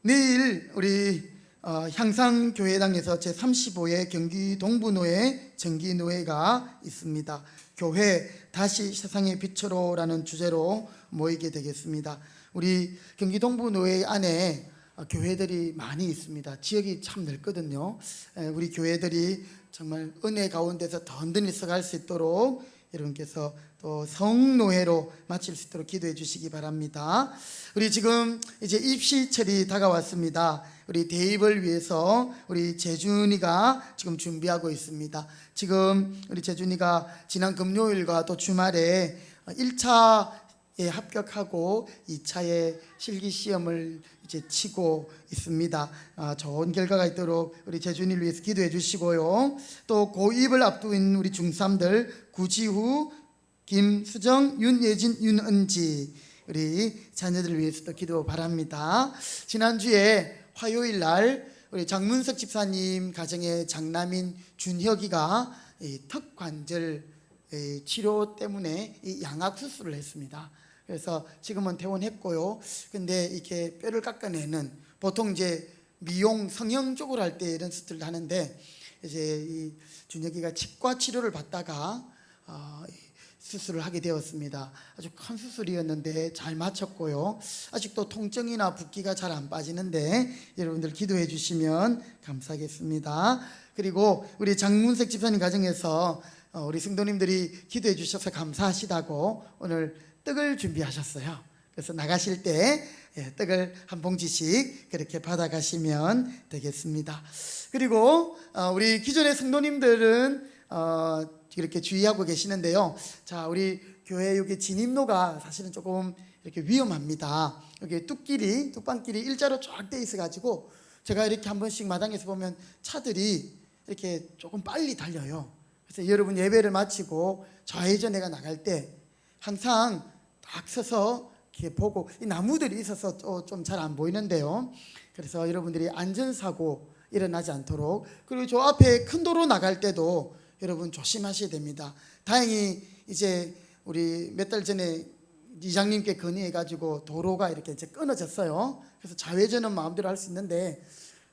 내일 우리 향상교회당에서 제35회 경기 동부노회 정기노회가 있습니다. 교회 다시 세상의 빛으로라는 주제로 모이게 되겠습니다. 우리 경기 동부노회 안에 교회들이 많이 있습니다. 지역이 참 넓거든요. 우리 교회들이 정말 은혜 가운데서 든든히 서갈 수 있도록 여러분께서 또 성노회로 마칠 수 있도록 기도해 주시기 바랍니다. 우리 지금 이제 입시철이 다가왔습니다. 우리 대입을 위해서 우리 재준이가 지금 준비하고 있습니다. 지금 우리 재준이가 지난 금요일과 또 주말에 1차에 합격하고 2차에 실기시험을 이제 치고 있습니다. 좋은 결과가 있도록 우리 재준이를 위해서 기도해 주시고요. 또 고2을 앞둔 우리 중3들 구지후, 김수정, 윤예진, 윤은지 우리 자녀들을 위해서도 기도 바랍니다. 지난주에 화요일 날 우리 장문석 집사님 가정의 장남인 준혁이가 턱 관절 치료 때문에 양악 수술을 했습니다. 그래서 지금은 퇴원했고요. 근데 이렇게 뼈를 깎아내는 보통 이제 미용 성형 쪽으로 할 때 이런 수술을 하는데 이제 이 준혁이가 치과 치료를 받다가 수술을 하게 되었습니다. 아주 큰 수술이었는데 잘 마쳤고요. 아직도 통증이나 붓기가 잘 안 빠지는데 여러분들 기도해 주시면 감사하겠습니다. 그리고 우리 장문색 집사님 가정에서 우리 성도님들이 기도해 주셔서 감사하시다고 오늘 떡을 준비하셨어요. 그래서 나가실 때 떡을 한 봉지씩 그렇게 받아가시면 되겠습니다. 그리고 우리 기존의 성도님들은 이렇게 주의하고 계시는데요. 자, 우리 교회 여기 진입로가 사실은 조금 이렇게 위험합니다. 여기 뚝방길이 일자로 쫙 돼 있어가지고 제가 이렇게 한 번씩 마당에서 보면 차들이 이렇게 조금 빨리 달려요. 그래서 여러분 예배를 마치고 좌회전해가 나갈 때 항상 딱 서서 이렇게 보고 이 나무들이 있어서 좀 잘 안 보이는데요. 그래서 여러분들이 안전사고 일어나지 않도록 그리고 저 앞에 큰 도로 나갈 때도 여러분 조심하셔야 됩니다. 다행히 이제 우리 몇 달 전에 이장님께 건의해가지고 도로가 이렇게 이제 끊어졌어요. 그래서 좌회전은 마음대로 할 수 있는데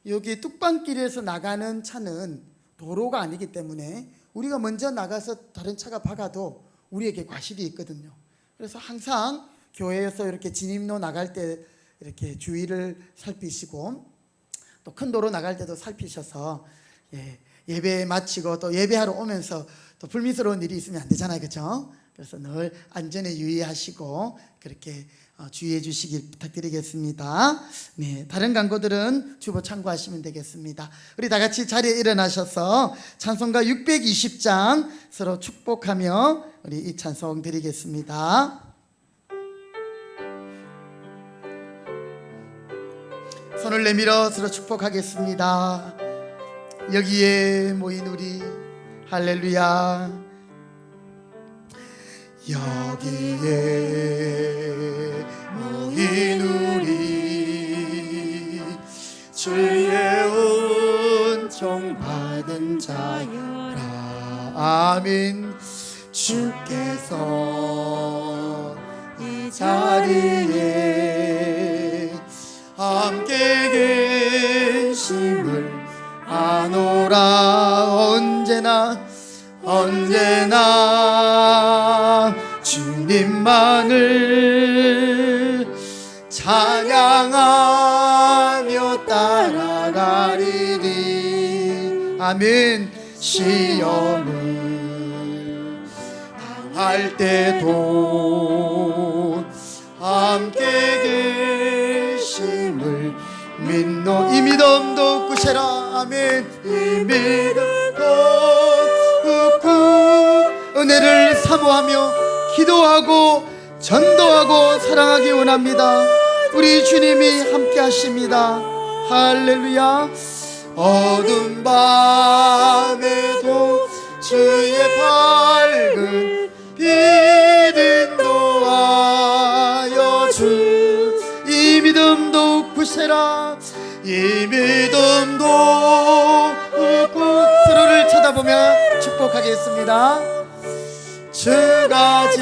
여기 뚝방길에서 나가는 차는 도로가 아니기 때문에 우리가 먼저 나가서 다른 차가 박아도 우리에게 과실이 있거든요. 그래서 항상 교회에서 이렇게 진입로 나갈 때 이렇게 주의를 살피시고 또 큰 도로 나갈 때도 살피셔서 예배 마치고 또 예배하러 오면서 또 불미스러운 일이 있으면 안 되잖아요, 그렇죠? 그래서 늘 안전에 유의하시고 그렇게 주의해 주시길 부탁드리겠습니다. 네, 다른 광고들은 주보 참고하시면 되겠습니다. 우리 다 같이 자리에 일어나셔서 찬송가 620장 서로 축복하며 우리 이 찬송 드리겠습니다. 손을 내밀어 서로 축복하겠습니다. 여기에 모인 우리 할렐루야. 여기에 모인 우리 주의 은총 받은 자여라. 아멘. 주께서 이 자리에 함께 계심을 아노라. 언제나 주님만을 찬양하며 따라가리니. 아멘. 시험을 당할 때도 함께 계심을 믿노. 이 믿음도 굳세라. 아멘. 이 믿음도 굳고 은혜를 사모하며 기도하고 전도하고 사랑하기 원합니다. 우리 주님이 함께 하십니다. 할렐루야. 어두운 밤에도 주의 밝은 빛 인도하여 주. 이 믿음도 굳세라. 이 믿음도 굳고 서로를 쳐다보며 축복하겠습니다. 주가 지